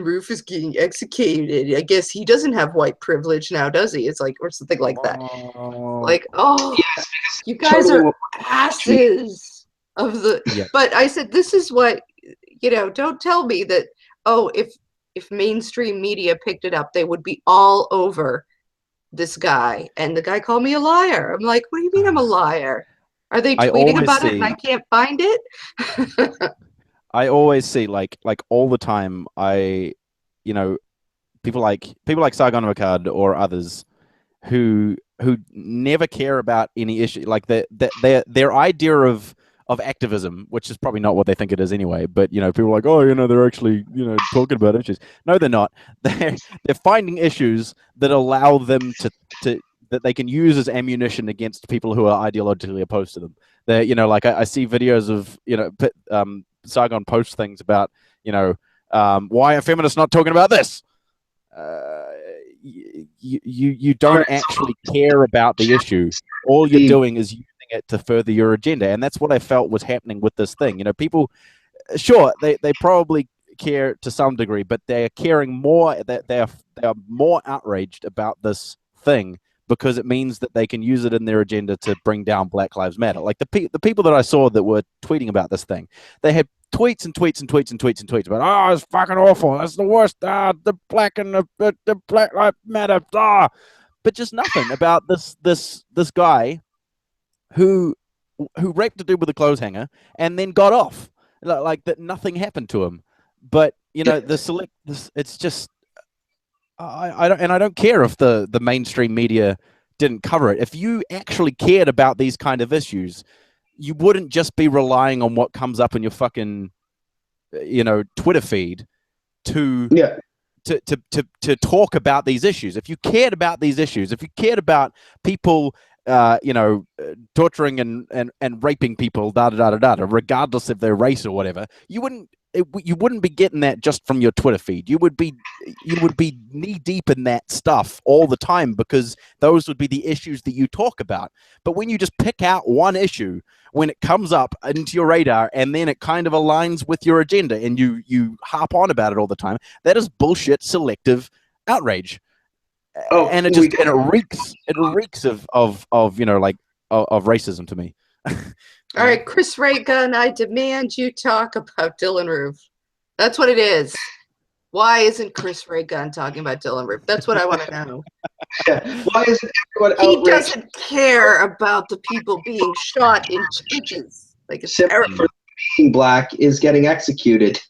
Roof is getting executed. I guess he doesn't have white privilege now, does he? It's like, or something like that. Like, yes, you guys are asses of the. Yeah. But I said, this is what, don't tell me that, if mainstream media picked it up, they would be all over this guy. And the guy called me a liar. I'm like, what do you mean I'm a liar? Are they tweeting about it and I can't find it? I always see like all the time. People like Sargon of Akkad or others who never care about any issue. Like their idea of activism, which is probably not what they think it is anyway. But people are like, they're actually talking about issues. No, they're not. They're finding issues that allow them to that they can use as ammunition against people who are ideologically opposed to them. They like I see videos of Sargon posts things about, why are feminists not talking about this? You don't actually care about the issue. All you're doing is using it to further your agenda, and that's what I felt was happening with this thing. People, sure, they probably care to some degree, but they're caring more. That they are more outraged about this thing because it means that they can use it in their agenda to bring down Black Lives Matter. Like the people that I saw that were tweeting about this thing, they had tweets and tweets and tweets and tweets and tweets about, it's fucking awful, that's the worst, the Black and the Black Lives Matter, but just nothing about this guy who raped a dude with a clothes hanger and then got off, like that nothing happened to him. But it's just. I don't care if the mainstream media didn't cover it. If you actually cared about these kind of issues, you wouldn't just be relying on what comes up in your fucking, Twitter feed. to Yeah. to talk about these issues. If you cared about these issues, if you cared about people, torturing and raping people, regardless of their race or whatever, you wouldn't be getting that just from your Twitter feed. You would be knee deep in that stuff all the time, because those would be the issues that you talk about. But when you just pick out one issue when it comes up into your radar, and then it kind of aligns with your agenda, and you harp on about it all the time, that is bullshit selective outrage. And it reeks of racism to me. All right, Chris Ray Gun, I demand you talk about Dylan Roof. That's what it is. Why isn't Chris Ray Gun talking about Dylan Roof? That's what I want to know. Yeah. Why isn't everyone He outraged? doesn't care about the people being shot in churches. Like, it's terrible. For being black is getting executed.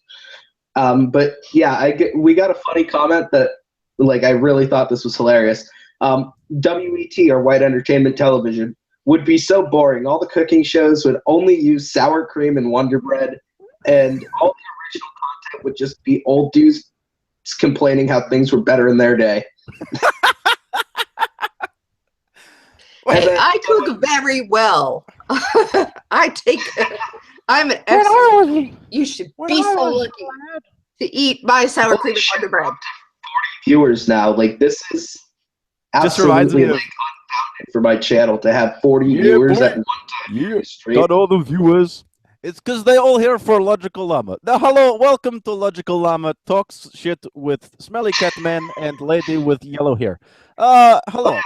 But yeah, we got a funny comment that, like, I really thought this was hilarious. WET, or White Entertainment Television, would be so boring. All the cooking shows would only use sour cream and Wonder Bread, and all the original content would just be old dudes complaining how things were better in their day. Hey, I cook very well. I'm an excellent. You should be so lucky to eat my sour cream and Wonder Bread. Viewers now, like, this is absolutely like unfounded for my channel to have 40 viewers at one time. Yeah, got all the viewers. It's because they all here for Logical Llama. Now, hello, welcome to Logical Llama talks shit with Smelly Catman and Lady with yellow hair. Hello.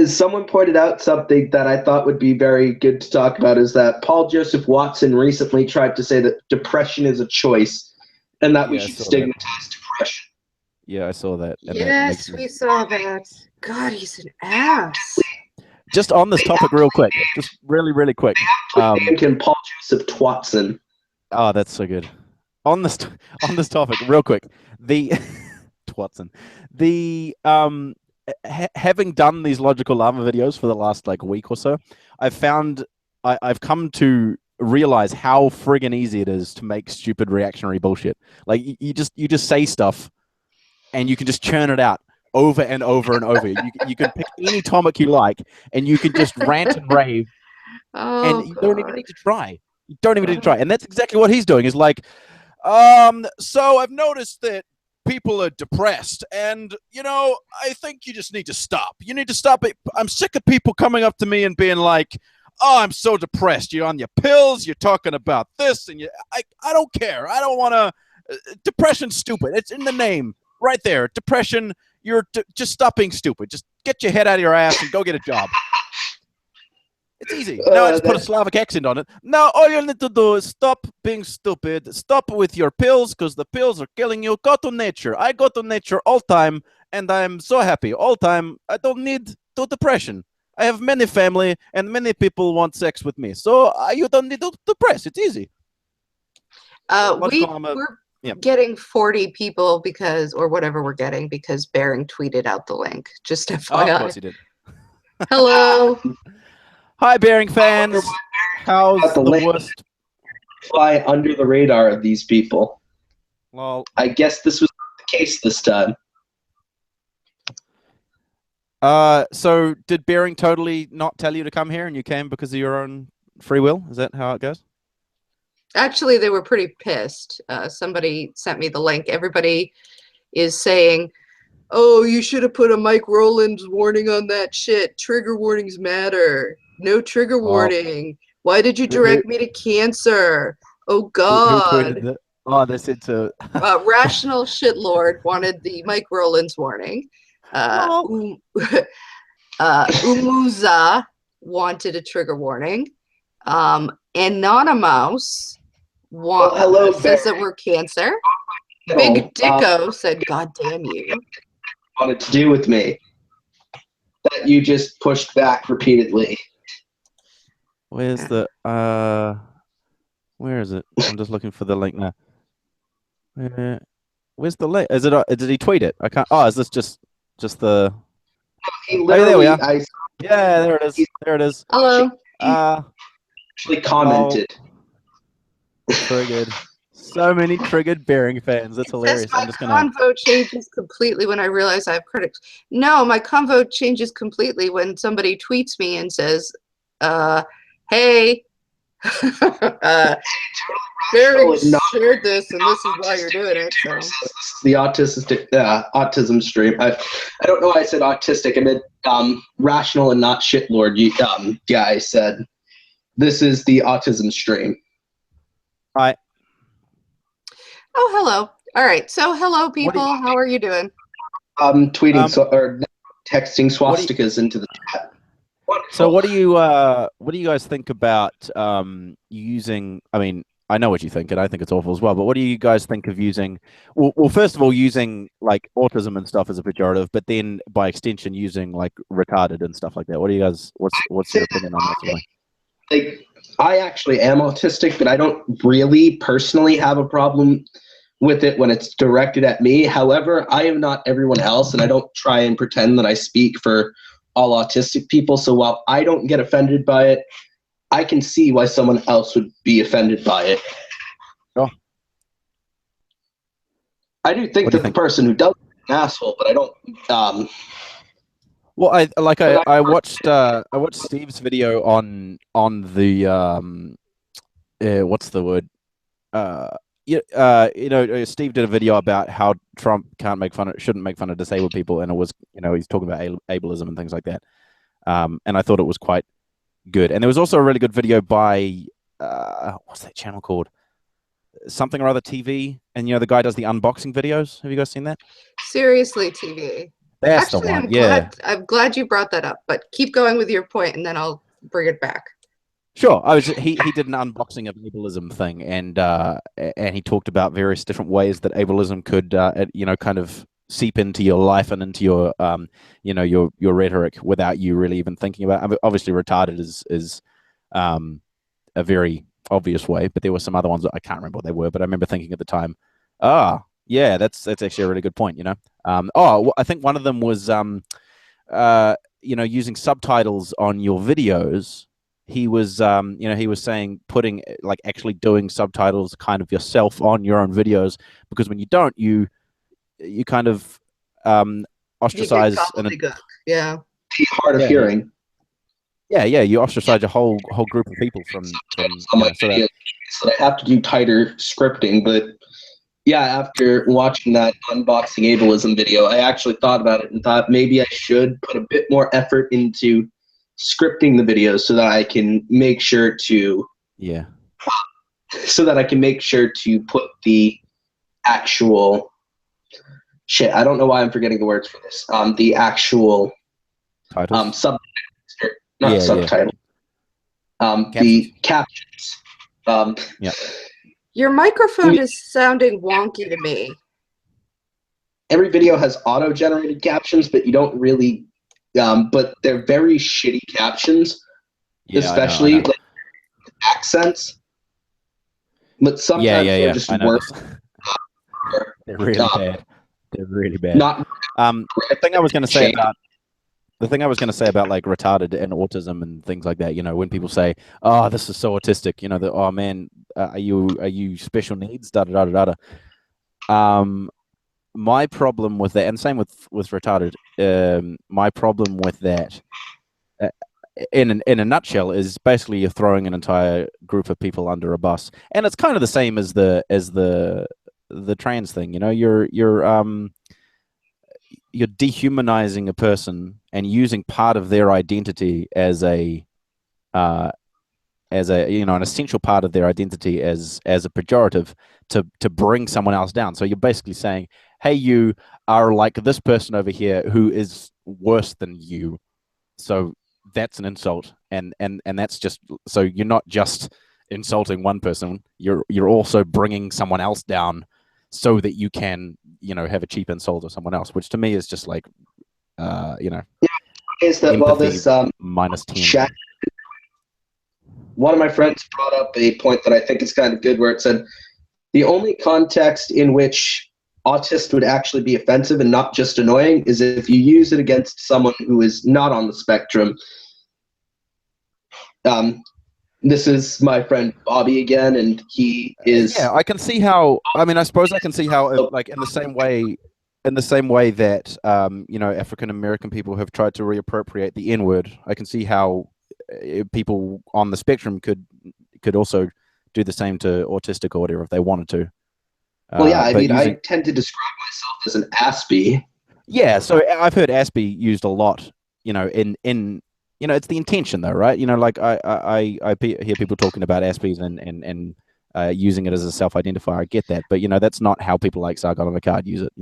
Someone pointed out something that I thought would be very good to talk about, is that Paul Joseph Watson recently tried to say that depression is a choice, and that we should stigmatize depression. Yeah, I saw that. Yes, we saw that. God, he's an ass. Just on this topic real quick. Just really, really quick. Paul Joseph Twatson. Oh, that's so good. On this topic, real quick. The Twatson. The having done these Logical Llama videos for the last week or so, I've come to realize how friggin' easy it is to make stupid reactionary bullshit. Like, you just say stuff, and you can just churn it out over and over and over. You can pick any topic you like, and you can just rant and rave, and you don't even need to try. You don't even need to try. And that's exactly what he's doing. Is like, so I've noticed that people are depressed, and I think you just need to stop. You need to stop it. I'm sick of people coming up to me and being like, "Oh, I'm so depressed. You're on your pills. You're talking about this, and I don't care. I don't want to. Depression's stupid. It's in the name." Right there, depression. You're just stop being stupid. Just get your head out of your ass and go get a job. It's easy. Now I just put a Slavic accent on it. Now all you need to do is stop being stupid. Stop with your pills, because the pills are killing you. Go to nature. I go to nature all time, and I'm so happy all time. I don't need to depression. I have many family, and many people want sex with me. So you don't need to depress. It's easy. We're getting 40 people or whatever we're getting, because Bering tweeted out the link. Just FYI. Of course he did. Hello. Hi, Bering fans. How's the worst? Fly under the radar of these people. Well, I guess this was the case this time. So did Bering totally not tell you to come here, and you came because of your own free will? Is that how it goes? Actually, they were pretty pissed. Somebody sent me the link. Everybody is saying, "Oh, you should have put a Mike Rowlands warning on that shit. Trigger warnings matter. No trigger warning. Why did you direct me to cancer? Oh, God." Who tweeted that? Oh, they said to... Rational Shitlord wanted the Mike Rowlands warning. Umuza wanted a trigger warning. Anonymous says that we're cancer. Big Dicko said, "God damn you." Wanted to do with me that you just pushed back repeatedly. Where's the where is it? I'm just looking for the link now. Where's the link? Is it? Did he tweet it? I can't. Oh, is this just the? There we are. Yeah, there it is. There it is. Hello. Actually commented. Very good. so many triggered Bearing fans. That's hilarious. My I'm just gonna. convo changes completely when I realize I have critics. No, my convo changes completely when somebody tweets me and says, "Hey, Bearing shared this, and this is why you're doing it." So. This is the autism stream. I don't know why I said autistic. I meant rational and not shitlord. Guy said this is the autism stream. Hi. Oh, hello. All right. So, hello, people. How are you doing? Tweeting or texting swastikas into the chat. So, what do you guys think about using? I mean, I know what you think, and I think it's awful as well. But what do you guys think of using? Well, first of all, using like autism and stuff as a pejorative, but then by extension, using like retarded and stuff like that. What do you guys? What's your opinion on that? Sort of thing? Like, I actually am autistic, but I don't really personally have a problem with it when it's directed at me. However, I am not everyone else, and I don't try and pretend that I speak for all autistic people. So while I don't get offended by it, I can see why someone else would be offended by it. Oh. I do think that the person who does is an asshole, but I don't. Well, I watched Steve's video on the what's the word? Steve did a video about how Trump shouldn't make fun of disabled people, and it was, he's talking about ableism and things like that. And I thought it was quite good. And there was also a really good video by what's that channel called? Something or other TV, and the guy does the unboxing videos. Have you guys seen that? Seriously, TV. That's the one. I'm glad you brought that up, but keep going with your point, and then I'll bring it back. Sure. He did an unboxing of ableism thing, and he talked about various different ways that ableism could kind of seep into your life and into your your rhetoric without you really even thinking about it. I mean, obviously retarded is a very obvious way, but there were some other ones that I can't remember what they were, but I remember thinking at the time, yeah, that's actually a really good point, I think one of them was using subtitles on your videos. He was he was saying putting actually doing subtitles kind of yourself on your own videos, because when you don't, you kind of ostracise hard of hearing. Yeah, you ostracize a whole group of people from videos, so I have to do tighter scripting. But yeah, after watching that unboxing ableism video, I actually thought about it and thought maybe I should put a bit more effort into scripting the videos so that I can make sure to put the actual shit. I don't know why I'm forgetting the words for this. The actual subtitles. Not subtitle. The captions. Your microphone is sounding wonky to me. Every video has auto-generated captions, but you don't really. But they're very shitty captions, especially like accents. But sometimes they're just worse. They're really bad. They're really bad. The thing I was going to say about like retarded and autism and things like that, when people say, "Oh, this is so autistic," "Oh man, are you special needs?" Da da da da da. My problem with that, and same with retarded, my problem with that, in a nutshell, is basically you're throwing an entire group of people under a bus, and it's kind of the same as the trans thing. You're dehumanizing a person and using part of their identity as an essential part of their identity as a pejorative to bring someone else down. So you're basically saying, hey, you are like this person over here who is worse than you. So that's an insult, and that's just, so you're not just insulting one person, you're also bringing someone else down so that you can have a cheap insult of someone else, which to me is just like is that while this minus 10. chat, one of my friends brought up a point that I think is kind of good, where it said the only context in which autist would actually be offensive and not just annoying is if you use it against someone who is not on the spectrum. this is my friend Bobby again, and he is. Yeah, I can see how. I mean, I suppose I can see how, like, in the same way, that African American people have tried to reappropriate the N word. I can see how people on the spectrum could also do the same to autistic or whatever if they wanted to. Well, yeah, I but mean, I using, tend to describe myself as an Aspie. yeah, so I've heard Aspie used a lot. In it's the intention though, right? Like hear people talking about Aspies and using it as a self-identifier. I get that, but that's not how people like Sargon of Akkad use it.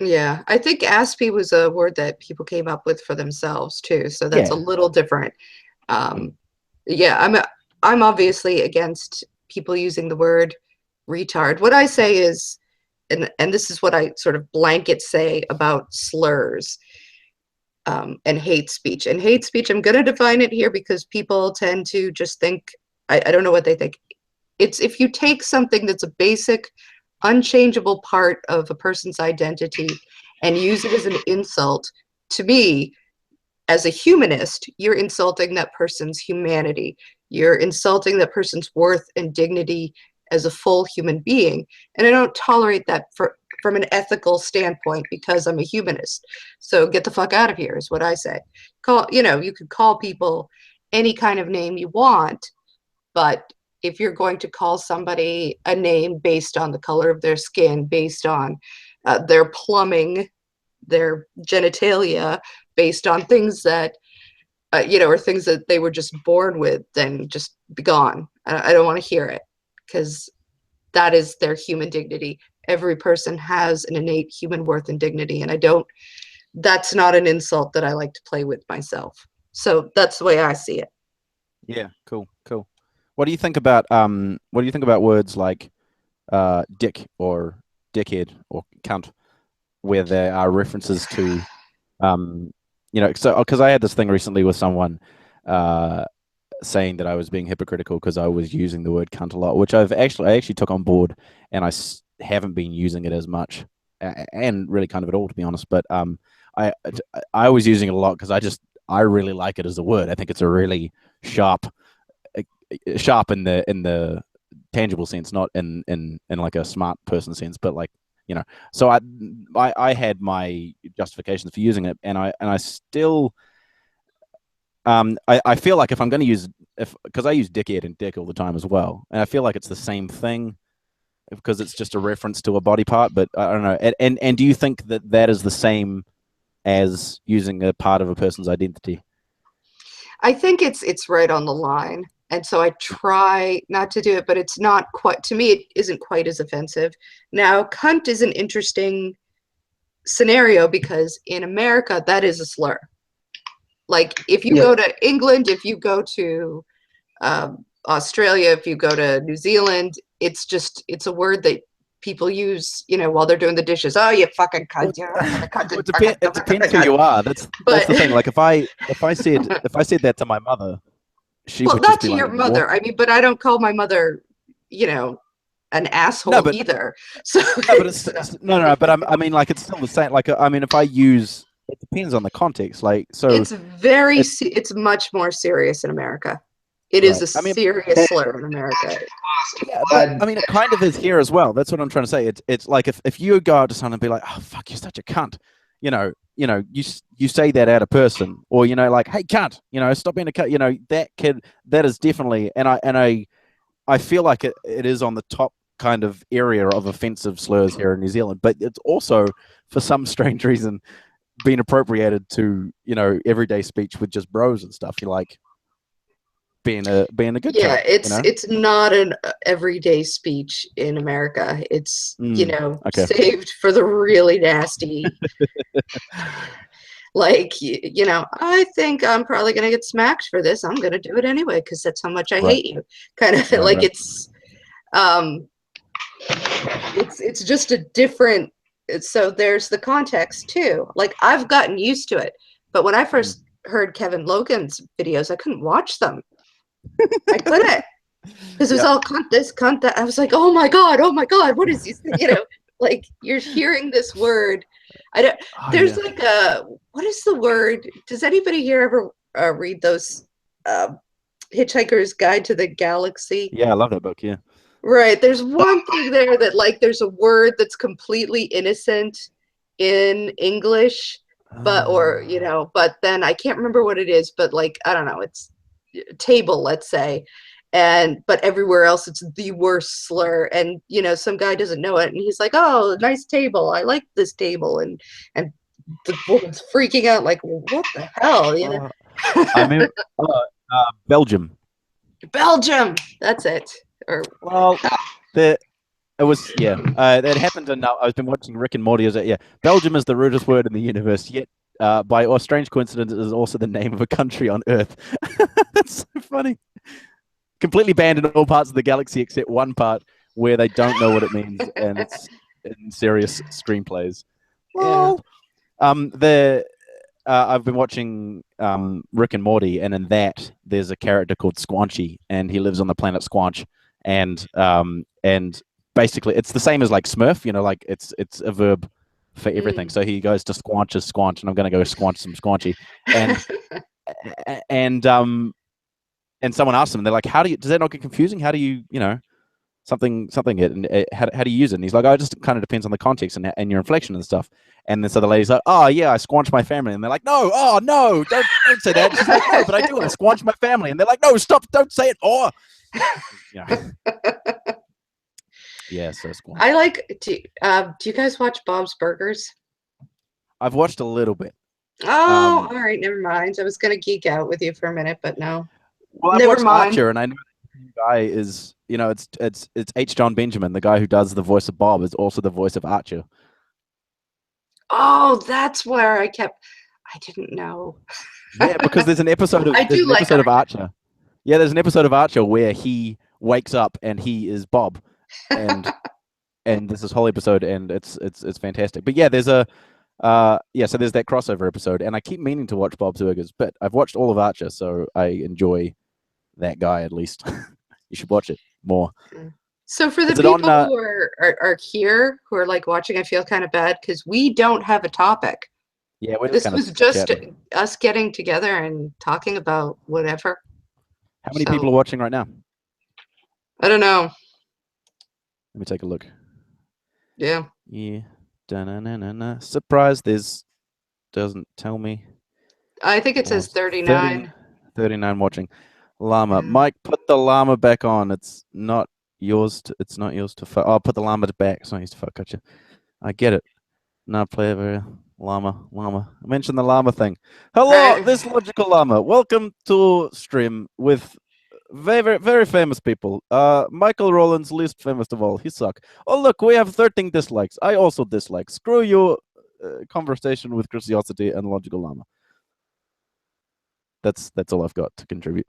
Yeah, I think Aspie was a word that people came up with for themselves too, so that's a Yeah. little different. Yeah, I'm obviously against people using the word retard. What I say is, and this is what I sort of blanket say about slurs, and hate speech. And hate speech, I'm going to define it here because people tend to just think, I don't know what they think. It's if you take something that's a basic, unchangeable part of a person's identity and use it as an insult. To me, as a humanist, you're insulting that person's humanity. You're insulting that person's worth and dignity as a full human being. And I don't tolerate that from an ethical standpoint because I'm a humanist. So get the fuck out of here is what I say. You could call people any kind of name you want, but if you're going to call somebody a name based on the color of their skin, based on their plumbing, their genitalia, based on things that, or things that they were just born with, then just be gone. I don't want to hear it because that is their human dignity. Every person has an innate human worth and dignity. And that's not an insult that I like to play with myself. So that's the way I see it. Yeah, cool. What do you think about words like dick or dickhead or cunt, where there are references to so because I had this thing recently with someone saying that I was being hypocritical because I was using the word cunt a lot, which I actually took on board, and I haven't been using it as much, and really kind of at all, to be honest. But I was using it a lot because I really like it as a word. I think it's a really sharp in the tangible sense, not in like a smart person sense, but like so I had my justifications for using it, and I still I feel like if I'm going to use because I use dickhead and dick all the time as well, and I feel like it's the same thing because it's just a reference to a body part, but I don't know. And do you think that is the same as using a part of a person's identity? I think it's right on the line. And so I try not to do it, but it's not quite, to me, it isn't quite as offensive. Now, cunt is an interesting scenario because in America, that is a slur. Like if you go to England, if you go to Australia, if you go to New Zealand, it's a word that people use, while they're doing the dishes. Oh, you fucking cunt! It depends who you are. That's the thing. Like if I said that to my mother, she would not just be to like, your mother. what? I mean, but I don't call my mother, an asshole either. So no, but no. But I mean, like it's still the same. Like I mean, if I use, it depends on the context. Like so, it's much more serious in America. It is a serious slur in America. Yeah, but I mean, it kind of is here as well. That's what I'm trying to say. It's like if you go out to someone and be like, "Oh fuck, you're such a cunt," you say that at a person, or like, "Hey cunt," stop being a cunt. That kid, that is definitely, and I feel like it is on the top kind of area of offensive slurs here in New Zealand, but it's also for some strange reason being appropriated to everyday speech with just bros and stuff. You're like, being a good cunt, it's not an everyday speech in America. It's saved for the really nasty. Like I think I'm probably gonna get smacked for this. I'm gonna do it anyway because that's how much I hate you. Kind of like it's just a different. So there's the context too. Like I've gotten used to it, but when I first heard Kevin Logan's videos, I couldn't watch them. I couldn't because it was all cunt this, cunt that. I was like, oh my god, what is this? Like you're hearing this word. I don't. There's like what is the word? Does anybody here ever read those Hitchhiker's Guide to the Galaxy. Yeah, I love that book. Yeah. Right. There's one thing there that like there's a word that's completely innocent in English, but then I can't remember what it is, but like I don't know, it's table, let's say. But everywhere else it's the worst slur, and some guy doesn't know it and he's like, "Oh, nice table. I like this table." And the woman's freaking out like, "What the hell?" I mean, Belgium. Belgium. That's it. Or Well, it was that happened, and I've been watching Rick and Morty. Belgium is the rudest word in the universe, yet by a strange coincidence, it is also the name of a country on Earth. That's so funny. Completely banned in all parts of the galaxy except one part where they don't know what it means, and it's in serious screenplays. Well, I've been watching Rick and Morty, and in that there's a character called Squanchy, and he lives on the planet Squanch, and basically it's the same as like Smurf, like it's a verb for everything. So he goes to Squanch as Squanch, and I'm going to go squanch some Squanchy, and someone asked him, they're like, does that not get confusing? How do you, something it, and how do you use it? And he's like, oh, it just kind of depends on the context and your inflection and stuff. And then so the lady's like, oh yeah, I squanch my family. And they're like, no, don't say that. She's like, no, but I do, I squanch my family. And they're like, no, stop, don't say it. Oh, yeah, so squanch. I like, do you guys watch Bob's Burgers? I've watched a little bit. Oh, all right, never mind. I was going to geek out with you for a minute, but no. Well, I've watched Archer, and I know the guy is, it's H. John Benjamin, the guy who does the voice of Bob, is also the voice of Archer. Oh, that's where I didn't know. Yeah, because there's an episode of Archer. Yeah, there's an episode of Archer where he wakes up and he is Bob, and there's this whole episode, and it's fantastic. But yeah, there's so there's that crossover episode, and I keep meaning to watch Bob's Burgers, but I've watched all of Archer, so I enjoy that guy at least. You should watch it more. So for the people who are here who are like watching, I feel kind of bad because we don't have a topic. Yeah, this was just us getting together and talking about whatever. How many people are watching right now? I don't know. Let me take a look. Yeah. Yeah. Da-na-na-na-na. Surprise, doesn't tell me. I think it says 39. 39 watching. Llama. Mike, put the llama back on. It's not yours to fuck. Oh, put the llama back. It's not yours to fuck. Gotcha. I get it. Not play over llama. I mentioned the llama thing. Hello, this logical llama. Welcome to stream with very, very famous people. Michael Rowlands, least famous of all. He suck. Oh, look, we have 13 dislikes. I also dislike. Screw you. Conversation with Chrisiousity and logical llama. That's all I've got to contribute.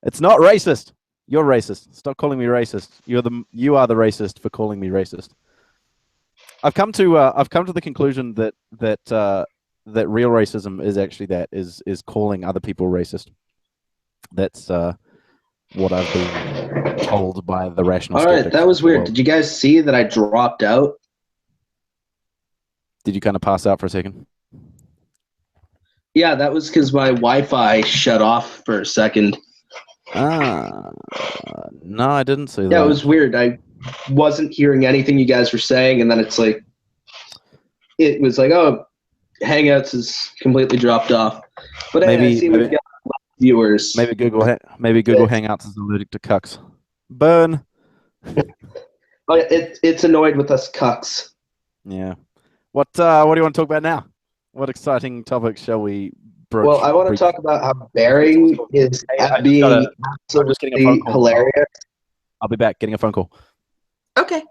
It's not racist. You're racist. Stop calling me racist. You are the racist for calling me racist. I've come to the conclusion that real racism is actually is calling other people racist. That's what I've been told by the rational. All right, that was weird. Did you guys see that I dropped out? Did you kind of pass out for a second? Yeah, that was because my Wi-Fi shut off for a second. No, I didn't see that. Yeah, it was weird. I wasn't hearing anything you guys were saying, and then it was like, oh, Hangouts is completely dropped off. But I see we've got viewers. Maybe Google Hangouts is allergic to cucks. Burn. Oh, it's annoyed with us cucks. Yeah. What do you want to talk about now? What exciting topics shall we broach? Well, I want to talk about how Bearing is being absolutely hilarious. I'll be back. Getting a phone call. Okay.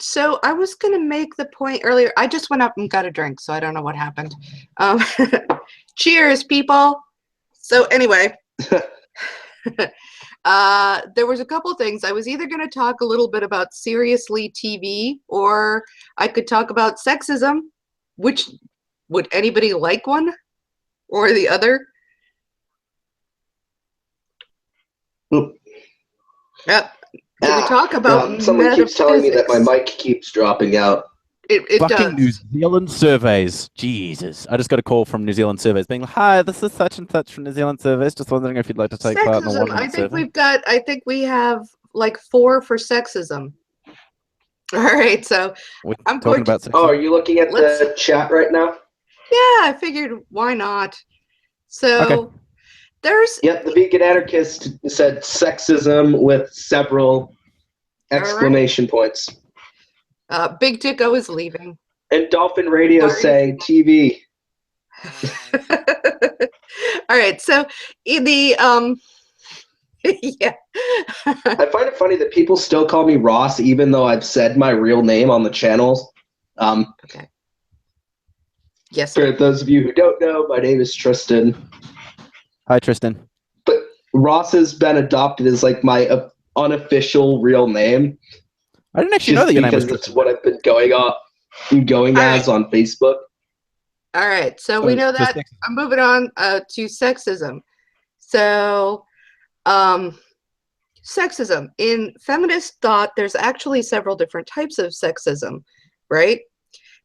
So I was going to make the point earlier. I just went up and got a drink, so I don't know what happened. Cheers, people. So anyway, there was a couple things. I was either going to talk a little bit about Seriously TV, or I could talk about sexism. Which, would anybody like one or the other? Yep. Can we talk about someone keeps telling me that my mic keeps dropping out. It Fucking New does. Zealand surveys. Jesus. I just got a call from New Zealand surveys being like, hi, this is such and such from New Zealand surveys. Just wondering if you'd like to take part in a Sexism. 1-minute survey. I think we have like 4 for sexism. All right, so We're I'm talking going to. about sexism. Oh, are you looking at Let's. the chat right now? Yeah, I figured why not. So Okay. there's. Yep, the vegan anarchist said sexism with several exclamation points. Big Dicko is leaving. And Dolphin Radio Sorry. saying TV. All right, so in the yeah. I find it funny that people still call me Ross, even though I've said my real name on the channels. Okay. Yes. For those of you who don't know, my name is Tristan. Hi, Tristan. But Ross has been adopted as like my unofficial real name. I didn't actually know that your name was because Tristan. that's what I've been going as on Facebook. All right, so we know that. I'm moving on to sexism. So, sexism. In feminist thought, there's actually several different types of sexism, right?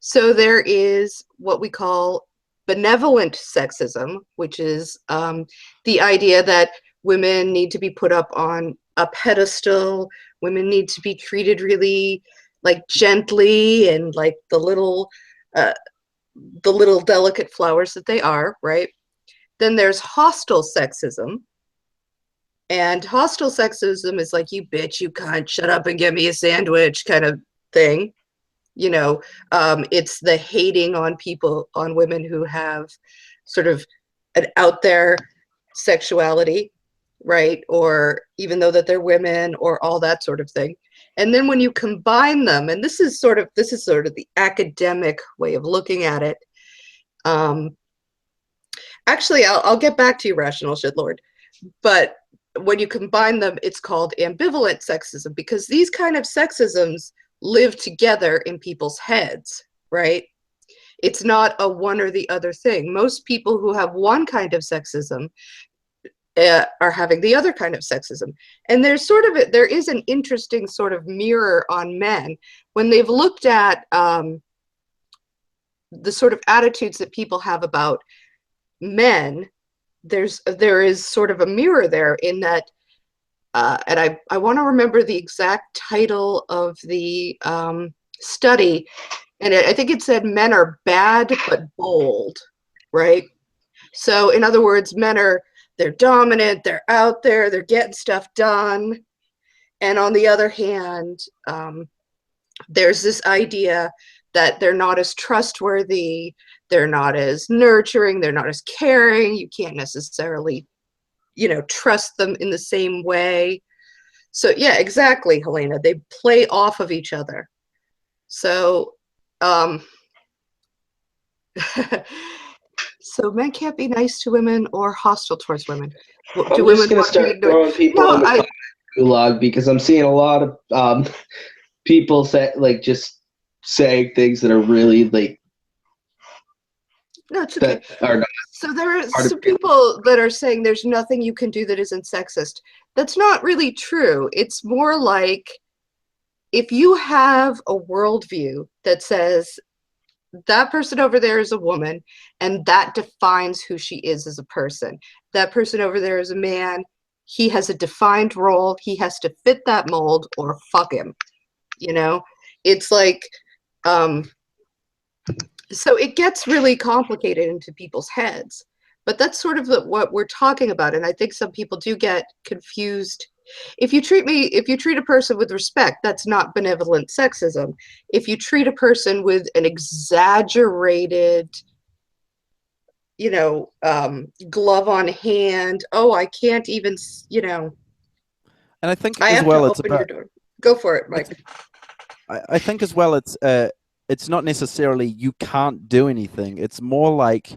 So there is what we call benevolent sexism, which is the idea that women need to be put up on a pedestal, women need to be treated really like gently and like the little delicate flowers that they are, right? Then there's hostile sexism. And hostile sexism is like, you bitch, you cunt, shut up and get me a sandwich kind of thing. You know, it's the hating on people, on women who have sort of an out there sexuality, right? Or even though that they're women or all that sort of thing. And then when you combine them, and this is sort of the academic way of looking at it. Actually, I'll get back to you, Rational Shitlord. But when you combine them, it's called ambivalent sexism, because these kind of sexisms live together in people's heads, right? It's not a one or the other thing. Most people who have one kind of sexism are having the other kind of sexism. And there is an interesting sort of mirror on men when they've looked at the sort of attitudes that people have about men. There is sort of a mirror there in that, and I want to remember the exact title of the study, and I think it said men are bad but bold, right? So in other words, they're dominant, they're out there, they're getting stuff done. And on the other hand, there's this idea that they're not as trustworthy, they're not as nurturing, they're not as caring. You can't necessarily, trust them in the same way. So yeah, exactly, Helena. They play off of each other. So, so men can't be nice to women or hostile towards women. I'm just going to start throwing people in the comment gulag, because I'm seeing a lot of people just saying things that are really like. No, it's okay. So there are some people that are saying there's nothing you can do that isn't sexist. That's not really true. It's more like if you have a worldview that says that person over there is a woman and that defines who she is as a person. That person over there is a man. He has a defined role. He has to fit that mold or fuck him. It's like, so it gets really complicated into people's heads, but that's sort of what we're talking about. And I think some people do get confused. If you treat a person with respect, that's not benevolent sexism. If you treat a person with an exaggerated, glove on hand, oh, I can't even, And I think I as have well, to it's open about. your door. Go for it, Mike. I think as well, it's not necessarily you can't do anything. It's more like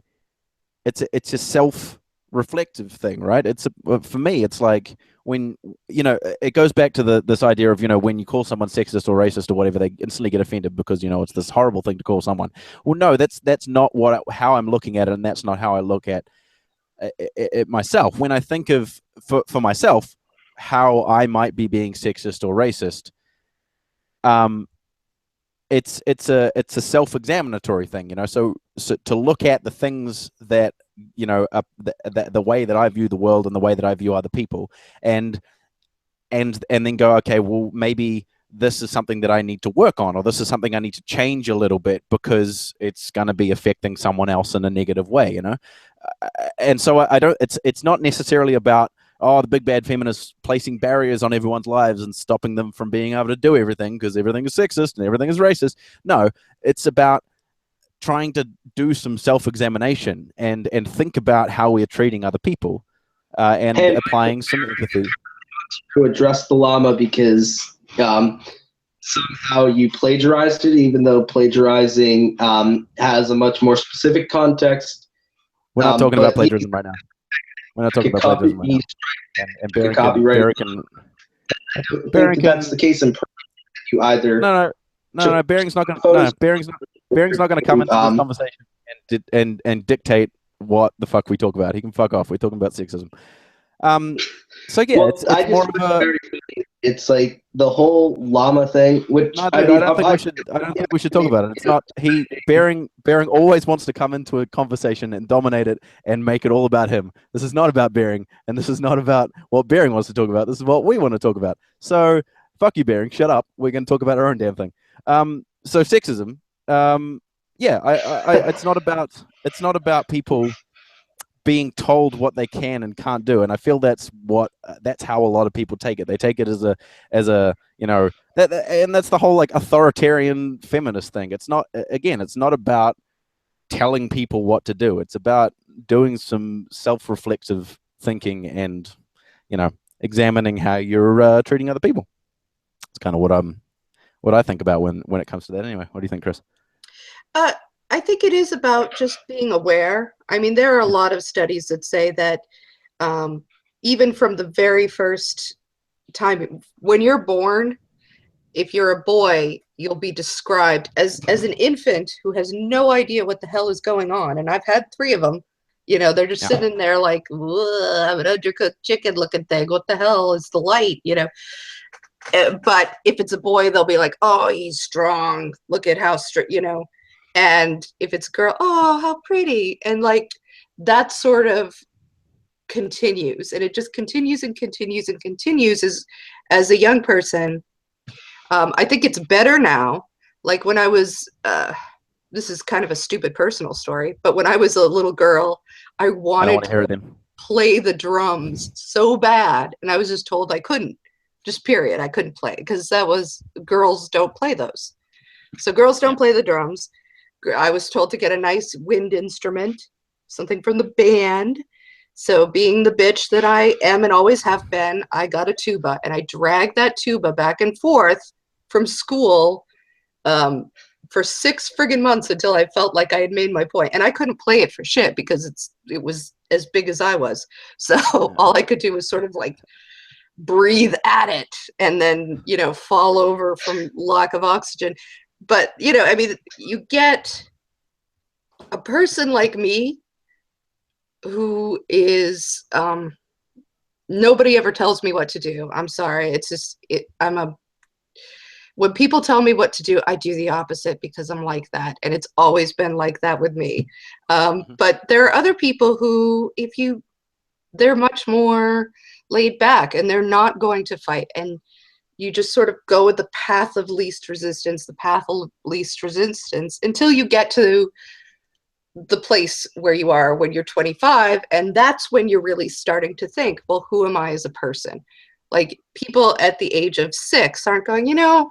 it's a self-reflective thing, right? For me, it's like when it goes back to this idea of when you call someone sexist or racist or whatever, they instantly get offended because it's this horrible thing to call someone. Well, no, that's not how I'm looking at it, and that's not how I look at it myself. When I think of for myself how I might be being sexist or racist, it's a self-examinatory thing, you know. So to look at the things that, you know, the way that I view the world and the way that I view other people, and then go, okay, well, maybe this is something that I need to work on, or this is something I need to change a little bit because it's going to be affecting someone else in a negative way, you know. And so I don't. It's not necessarily about, oh, the big bad feminists placing barriers on everyone's lives and stopping them from being able to do everything because everything is sexist and everything is racist. No, it's about trying to do some self-examination and think about how we're treating other people, and applying some empathy. To address the llama because somehow you plagiarized it, even though plagiarizing has a much more specific context. We're not talking about plagiarism right now. We're not talking about plagiarism right now. And Barry can. I don't think that's the case in you either. No. Barring's not going. No, Barring's not going to come into this conversation and dictate what the fuck we talk about. He can fuck off. We're talking about sexism. So yeah, well, it's more of a. It's like the whole llama thing, which no, dude, I don't think we should talk about it. It's not Baring always wants to come into a conversation and dominate it and make it all about him. This is not about Baring, and this is not about what Baring wants to talk about. This is what we want to talk about. So fuck you, Baring. Shut up. We're going to talk about our own damn thing. So sexism. Yeah, it's not about people being told what they can and can't do, and I feel that's how a lot of people take it. They take it as a you know, and that's the whole like authoritarian feminist thing. It's not about telling people what to do. It's about doing some self-reflexive thinking and, you know, examining how you're treating other people. It's kind of what I think about when it comes to that. Anyway, what do you think, Chris? I think it is about just being aware. I mean, there are a lot of studies that say that even from the very first time, when you're born, if you're a boy, you'll be described as an infant who has no idea what the hell is going on. And I've had 3 of them. You know, they're just sitting there like, I'm an undercooked chicken looking thing. What the hell is the light? You know. But if it's a boy, they'll be like, oh, he's strong. Look at how you know. And if it's a girl, oh, how pretty. And like that sort of continues, and it just continues and continues and continues as a young person. I think it's better now. Like when I was, this is kind of a stupid personal story, but when I was a little girl, I wanted to play the drums so bad. And I was just told I couldn't, just period. I couldn't play because girls don't play those. So girls don't play the drums. I was told to get a nice wind instrument, something from the band. So being the bitch that I am and always have been, I got a tuba, and I dragged that tuba back and forth from school for 6 friggin' months until I felt like I had made my point. And I couldn't play it for shit because it was as big as I was. So all I could do was sort of like breathe at it and then, you know, fall over from lack of oxygen. But, you know, I mean, you get a person like me who is, nobody ever tells me what to do. I'm sorry. It's just, when people tell me what to do, I do the opposite because I'm like that. And it's always been like that with me. But there are other people who, they're much more laid back and they're not going to fight. And you just sort of go with the path of least resistance, until you get to the place where you are when you're 25. And that's when you're really starting to think, well, who am I as a person? Like people at the age of 6 aren't going, you know,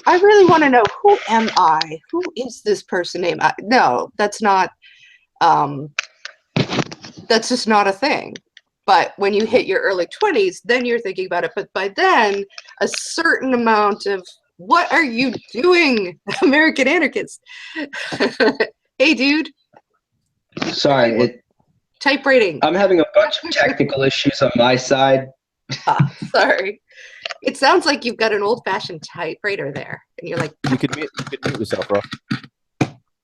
I really want to know, who am I? Who is this person named? No, that's just not a thing. But when you hit your early 20s, then you're thinking about it. But by then, a certain amount of, what are you doing, American anarchist? Hey, dude. Sorry. Typewriting. I'm having a bunch of technical issues on my side. Sorry. It sounds like you've got an old-fashioned typewriter there. And you're like... You could mute yourself, Ross.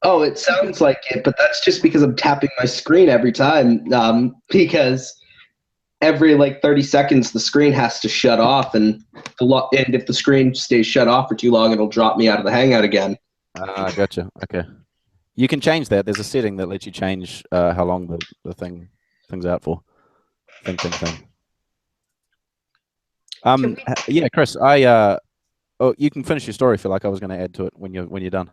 Oh, it sounds like it, but that's just because I'm tapping my screen every time. Because... every like 30 seconds the screen has to shut off, and and if the screen stays shut off for too long, it'll drop me out of the Hangout again. Gotcha. Okay. You can change that. There's a setting that lets you change how long the thing's out for. Thing. Yeah, Chris. Oh, you can finish your story. I feel like I was going to add to it when you're done.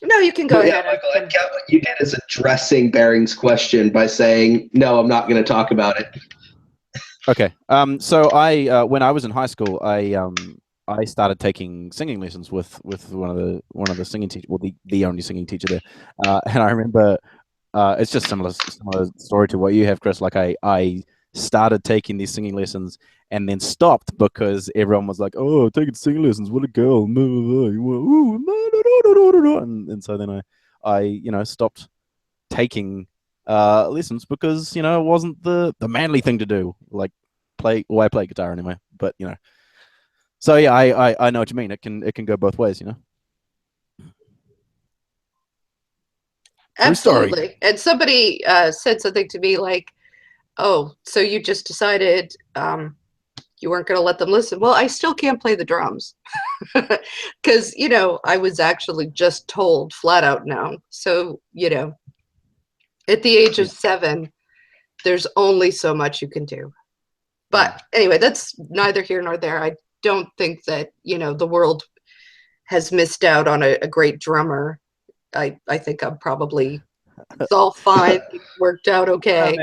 No, you can go ahead. Michael, I get what you did is addressing Baring's question by saying, no, I'm not going to talk about it. Okay. So when I was in high school, I started taking singing lessons with one of the singing teachers, well, the only singing teacher there. And I remember it's just similar story to what you have, Chris. Like I started taking these singing lessons and then stopped because everyone was like, "Oh, taking singing lessons, what a girl!" And so then I stopped taking lessons because it wasn't the manly thing to do. Like I play guitar anyway, but So yeah, I know what you mean. It can go both ways, Absolutely. And somebody said something to me like, "Oh, so you just decided you weren't going to let them listen?" Well, I still can't play the drums because I was actually just told flat out no. So at the age of 7, there's only so much you can do. But anyway, that's neither here nor there. I don't think that the world has missed out on a great drummer. I think I'm probably, it's all fine. It worked out okay.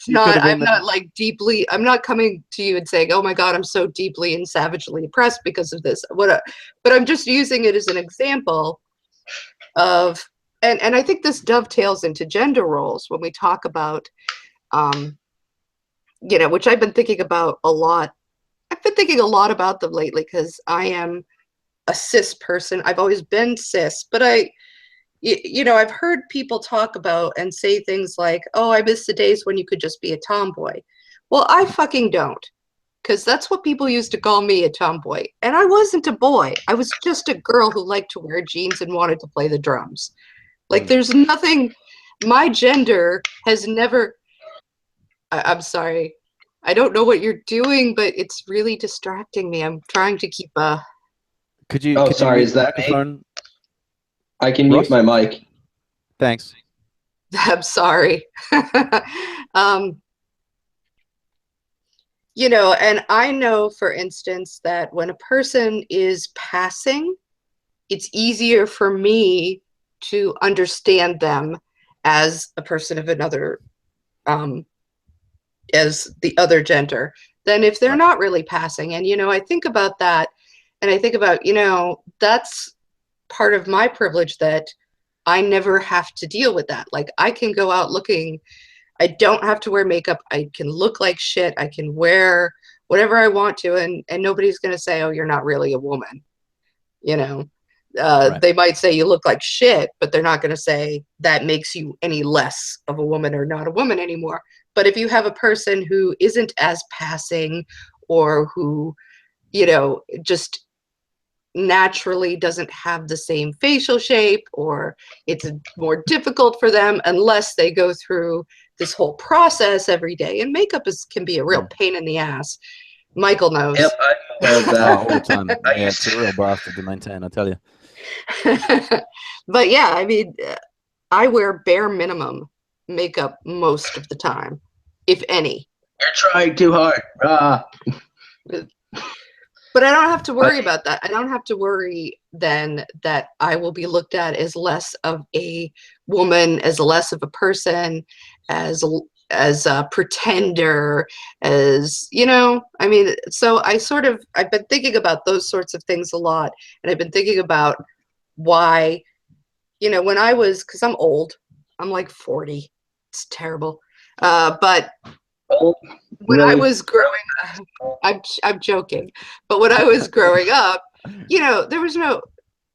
I'm not coming to you and saying, oh my God, I'm so deeply and savagely oppressed because of this. But I'm just using it as an example of, and I think this dovetails into gender roles when we talk about, which I've been thinking about a lot. I've been thinking a lot about them lately because I am a cis person. I've always been cis, but I've heard people talk about and say things like, oh, I miss the days when you could just be a tomboy. Well, I fucking don't, because that's what people used to call me, a tomboy. And I wasn't a boy. I was just a girl who liked to wear jeans and wanted to play the drums. Like, there's nothing, my gender has never, I'm sorry. I don't know what you're doing, but it's really distracting me. I'm trying to keep Could you? Sorry, is that me? I can mute my mic. Thanks. I'm sorry. And I know, for instance, that when a person is passing, it's easier for me to understand them as a person of another, as the other gender, than if they're not really passing. And, I think about that, and I think about, that's part of my privilege, that I never have to deal with that. Like, I can go out looking, I don't have to wear makeup. I can look like shit. I can wear whatever I want to, and nobody's going to say, oh, you're not really a woman. Right. They might say you look like shit, but they're not going to say that makes you any less of a woman or not a woman anymore. But if you have a person who isn't as passing, or who, just naturally doesn't have the same facial shape, or it's more difficult for them unless they go through this whole process every day. And makeup can be a real pain in the ass. Michael knows. Yep, I'm aware of that all the time. Yeah, it's a real bastard to maintain, I tell you. But yeah, I mean, I wear bare minimum makeup most of the time, if any. You're trying too hard. But I don't have to worry about that. I don't have to worry then that I will be looked at as less of a woman, as less of a person, as a pretender, as, I mean, so I've been thinking about those sorts of things a lot. And I've been thinking about why, when I was, because I'm old, I'm like 40. It's terrible. But when I was growing up, I'm joking, but when I was growing up, there was no,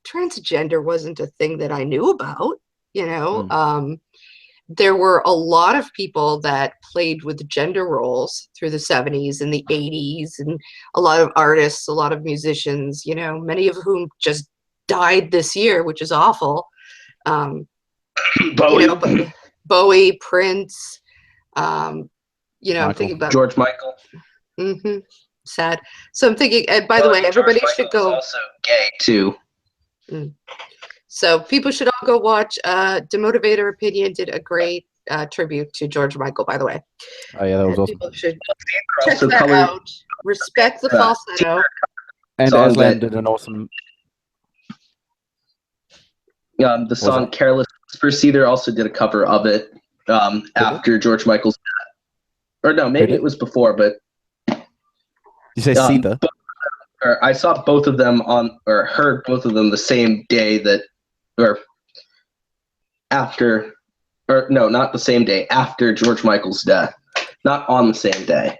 transgender wasn't a thing that I knew about, there were a lot of people that played with gender roles through the 70s and the 80s, and a lot of artists, a lot of musicians, many of whom just died this year, which is awful. Bowie. Bowie, Prince, I'm thinking about George Michael. Sad. So I'm thinking, and by the way, everybody should go. Also gay too. So people should all go watch. Demotivator Opinion did a great tribute to George Michael, by the way. Oh yeah, that was awesome. People should check that out. Respect the falsetto. And Aslan did an awesome. The song "Careless Whisper," Seether also did a cover of it after George Michael's death. Or no, maybe it was before, but. You say Seether? I saw both of them heard both of them the same day not the same day, after George Michael's death. Not on the same day.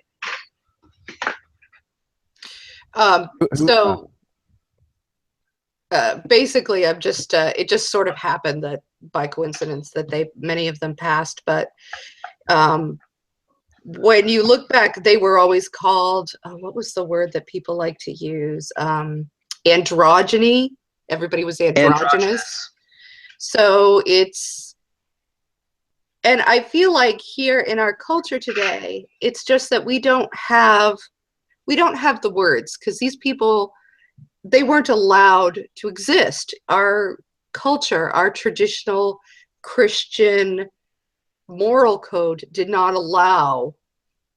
Basically, I'm just it just sort of happened that by coincidence that many of them passed, but when you look back, they were always called, what was the word that people like to use? Androgyny. Everybody was androgynous. So and I feel like here in our culture today, it's just that we don't have the words, because these people, they weren't allowed to exist. Our culture, our traditional Christian moral code did not allow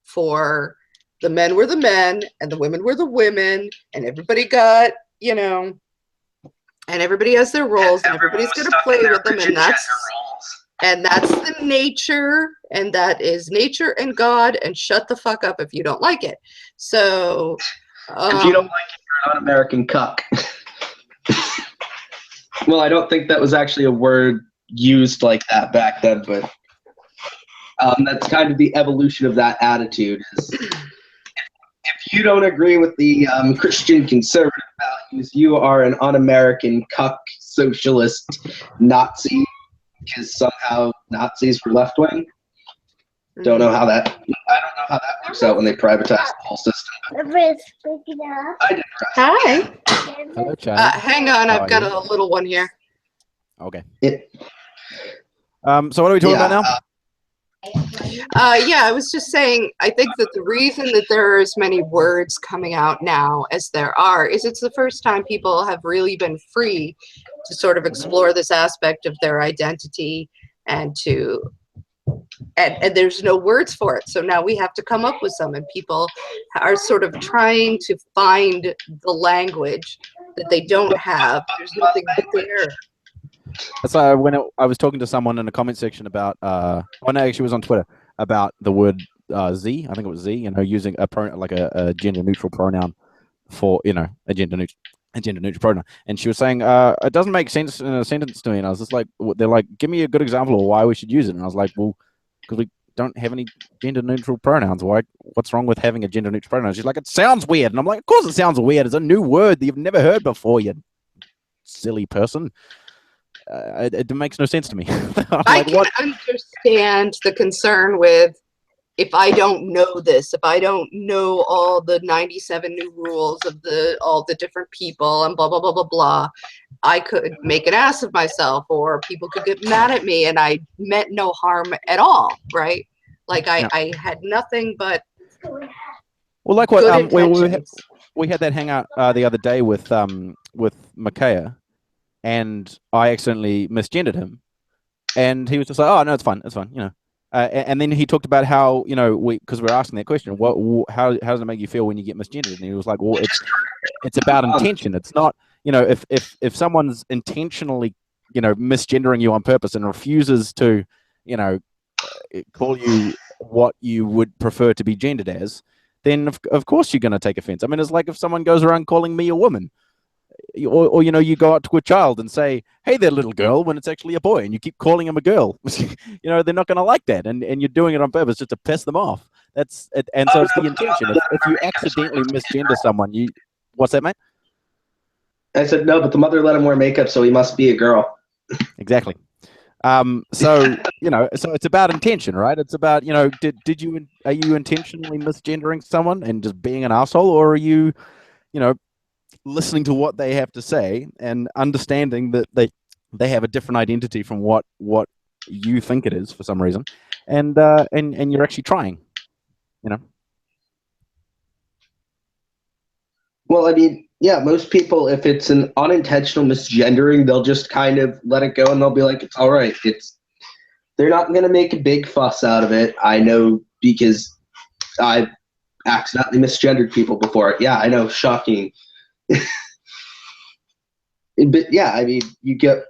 for the men were the men and the women were the women, and everybody got, and everybody has their roles, and everybody's going to play with them, and that's the nature, and that is nature and God, and shut the fuck up if you don't like it. So if you don't like it, you're an American cuck. Well, I don't think that was actually a word used like that back then, but that's kind of the evolution of that attitude. Is if you don't agree with the Christian conservative values, you are an un-American cuck, socialist, Nazi, because somehow Nazis were left-wing. I don't know how that works out when they privatize the whole system. I did. Hi. Hello, child. Hang on, I've got a little one here. Okay. So what are we talking about now? I was just saying, I think that the reason that there are as many words coming out now as there are is it's the first time people have really been free to sort of explore this aspect of their identity, and there's no words for it. So now we have to come up with some, and people are sort of trying to find the language that they don't have. There's nothing there. So when I was talking to someone in the comment section about, actually it was on Twitter, about the word Z, I think it was Z, using a gender neutral pronoun for, a gender neutral pronoun. And she was saying, it doesn't make sense in a sentence to me. And I was just like, they're like, give me a good example of why we should use it. And I was like, well, because we don't have any gender neutral pronouns. What's wrong with having a gender neutral pronoun? She's like, it sounds weird. And I'm like, of course it sounds weird. It's a new word that you've never heard before, you silly person. It makes no sense to me. I can understand the concern with, if I don't know this, if I don't know all the 97 new rules of all the different people and blah, blah, blah, blah, blah, I could make an ass of myself, or people could get mad at me, and I meant no harm at all, right? Like I had nothing but like what we had that hangout the other day with Micaiah, and I accidentally misgendered him, and he was just like, "Oh no, it's fine, and then he talked about how because we're asking that question, how does it make you feel when you get misgendered? And he was like, "Well, it's about intention. It's not if someone's intentionally misgendering you on purpose and refuses to call you what you would prefer to be gendered as, then of course you're going to take offense. I mean, it's like if someone goes around calling me a woman." Or you go out to a child and say, "Hey there, little girl," when it's actually a boy, and you keep calling him a girl. They're not going to like that, and you're doing it on purpose just to piss them off. That's it, and so it's the intention. If you accidentally misgender someone, what's that, mate? I said no, but the mother let him wear makeup, so he must be a girl. Exactly. So so it's about intention, right? It's about are you intentionally misgendering someone and just being an asshole, or are you listening to what they have to say and understanding that they have a different identity from what you think it is for some reason, and you're actually trying. You know. Well, I mean, yeah, most people, if it's an unintentional misgendering, they'll just kind of let it go and they'll be like, it's all right. They're not going to make a big fuss out of it. I know because I've accidentally misgendered people before. Yeah, I know, shocking. But yeah, I mean,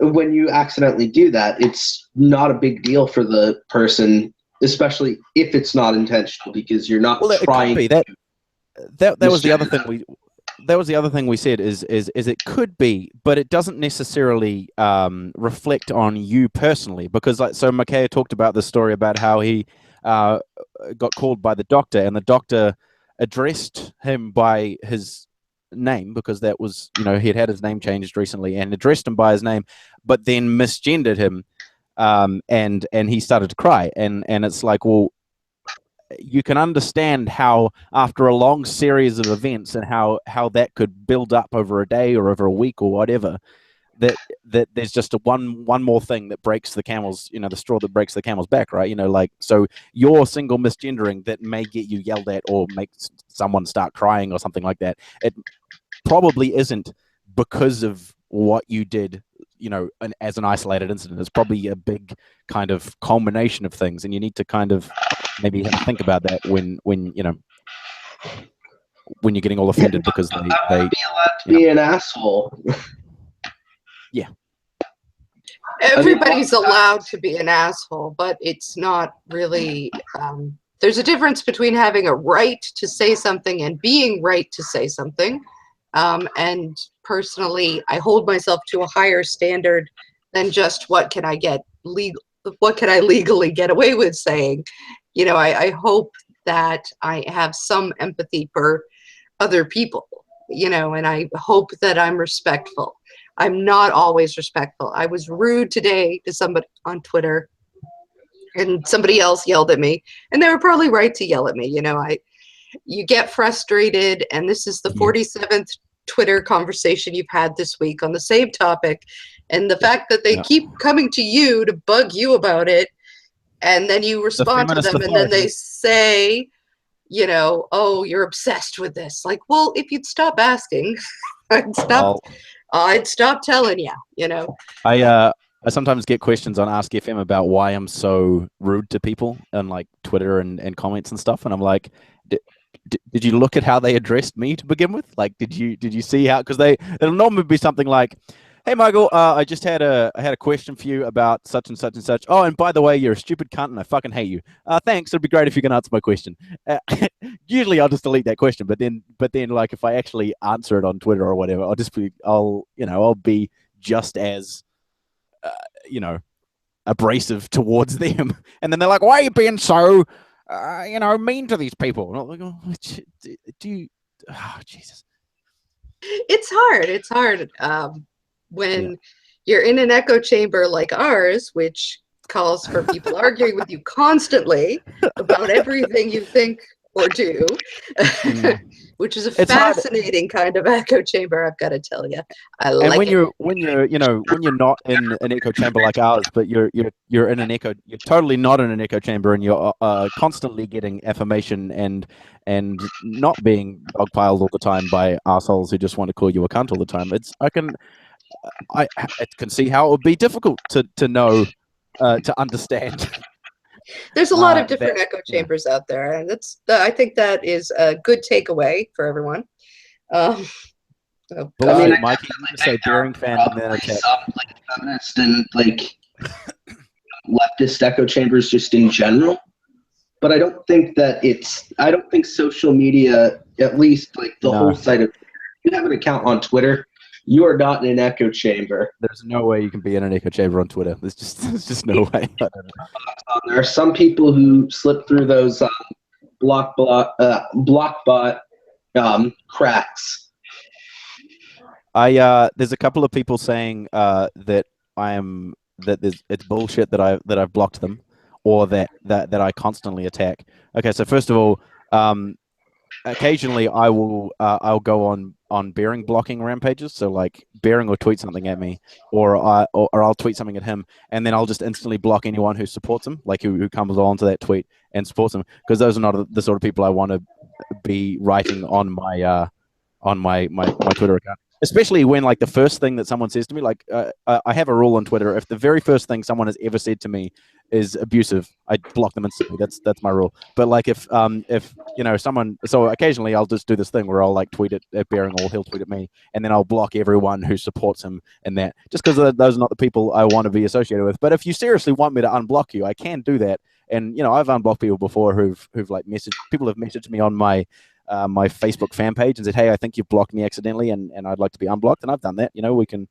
when you accidentally do that, it's not a big deal for the person, especially if it's not intentional, because you're not trying. It could be that was the other thing we said is it could be, but it doesn't necessarily reflect on you personally, because like so Makaya talked about the story about how he got called by the doctor, and the doctor addressed him by his name because that was, you know, he had his name changed recently and addressed him by his name, but then misgendered him, and he started to cry, and it's like, well, you can understand how after a long series of events and how that could build up over a day or over a week or whatever, that there's just one more thing that breaks the camel's, you know, the straw that breaks the camel's back, right? You know, like, so your single misgendering that may get you yelled at or make someone start crying or something like that, it probably isn't because of what you did, you know, as an isolated incident. It's probably a big kind of culmination of things, and you need to kind of maybe have to think about that when you know, when you're getting all offended because they be allowed to be an asshole. Yeah. Everybody's allowed to be an asshole, but it's not really. There's a difference between having a right to say something and being right to say something. And personally, I hold myself to a higher standard than just what can I legally get away with saying. You know, I hope that I have some empathy for other people, you know, and I hope that I'm respectful. I'm not always respectful. I was rude today to somebody on Twitter, and somebody else yelled at me, and they were probably right to yell at me. You know, you get frustrated, and this is the 47th Twitter conversation you've had this week on the same topic, and the fact that they keep coming to you to bug you about it, and then you respond to them, and then they say, you know, oh, you're obsessed with this. Like, well, if you'd stop asking, I'd stop telling you, you know. I sometimes get questions on Ask FM about why I'm so rude to people on like Twitter and comments and stuff, and I'm like, did you look at how they addressed me to begin with? Like, did you see how? Because it'll normally be something like, "Hey, Michael, I just had a question for you about such and such and such. Oh, and by the way, you're a stupid cunt, and I fucking hate you. Thanks. It'd be great if you can answer my question." Usually, I'll just delete that question, but then, like, if I actually answer it on Twitter or whatever, I'll be just as, you know, abrasive towards them, and then they're like, "Why are you being so, you know, mean to these people?" And I'm like, "Oh, do you? Oh, Jesus." It's hard. When you're in an echo chamber like ours, which calls for people arguing with you constantly about everything you think or do, which is a fascinating kind of echo chamber, I've got to tell you. And when you're not in an echo chamber like ours, but you're in an echo, you're totally not in an echo chamber, and you're constantly getting affirmation and not being dogpiled all the time by assholes who just want to call you a cunt all the time. I can see how it would be difficult to know, to understand. There's a lot of different echo chambers out there, and I think that is a good takeaway for everyone. Bullshit, Mikey. You just say daring fan and then attack. Some like feminist and like leftist echo chambers just in general, but I don't think social media, at least like the whole site of, if you have an account on Twitter, you are not in an echo chamber. There's no way you can be in an echo chamber on Twitter. There's just no way. There are some people who slip through those blockbot cracks. There's a couple of people saying that it's bullshit that I've blocked them, or that I constantly attack. Okay, so first of all, occasionally I'll go on on Bearing blocking rampages. So like Bearing will tweet something at me, or I'll tweet something at him, and then I'll just instantly block anyone who supports him, like who comes on to that tweet and supports him, because those are not the sort of people I want to be writing on my Twitter account. Especially when like the first thing that someone says to me, like I have a rule on Twitter: if the very first thing someone has ever said to me is abusive, I block them instantly. That's my rule. But like if someone, so occasionally I'll just do this thing where I'll like tweet at Bearing, or he'll tweet at me, and then I'll block everyone who supports him in that, just because those are not the people I want to be associated with. But if you seriously want me to unblock you, I can do that. And I've unblocked people before who've like people have messaged me on my Facebook fan page and said, "Hey, I think you've blocked me accidentally, and I'd like to be unblocked." And I've done that. We can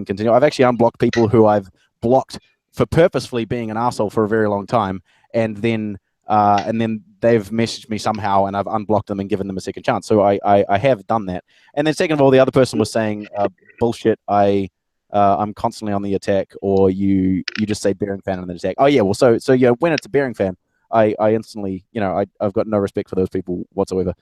continue. I've actually unblocked people who I've blocked for purposefully being an asshole for a very long time, and then they've messaged me somehow, and I've unblocked them and given them a second chance. So I have done that. And then second of all, the other person was saying, "Bullshit. I'm constantly on the attack," or you just say Bearing fan on the attack. Oh yeah, well so when it's a Bearing fan, I instantly, I've got no respect for those people whatsoever.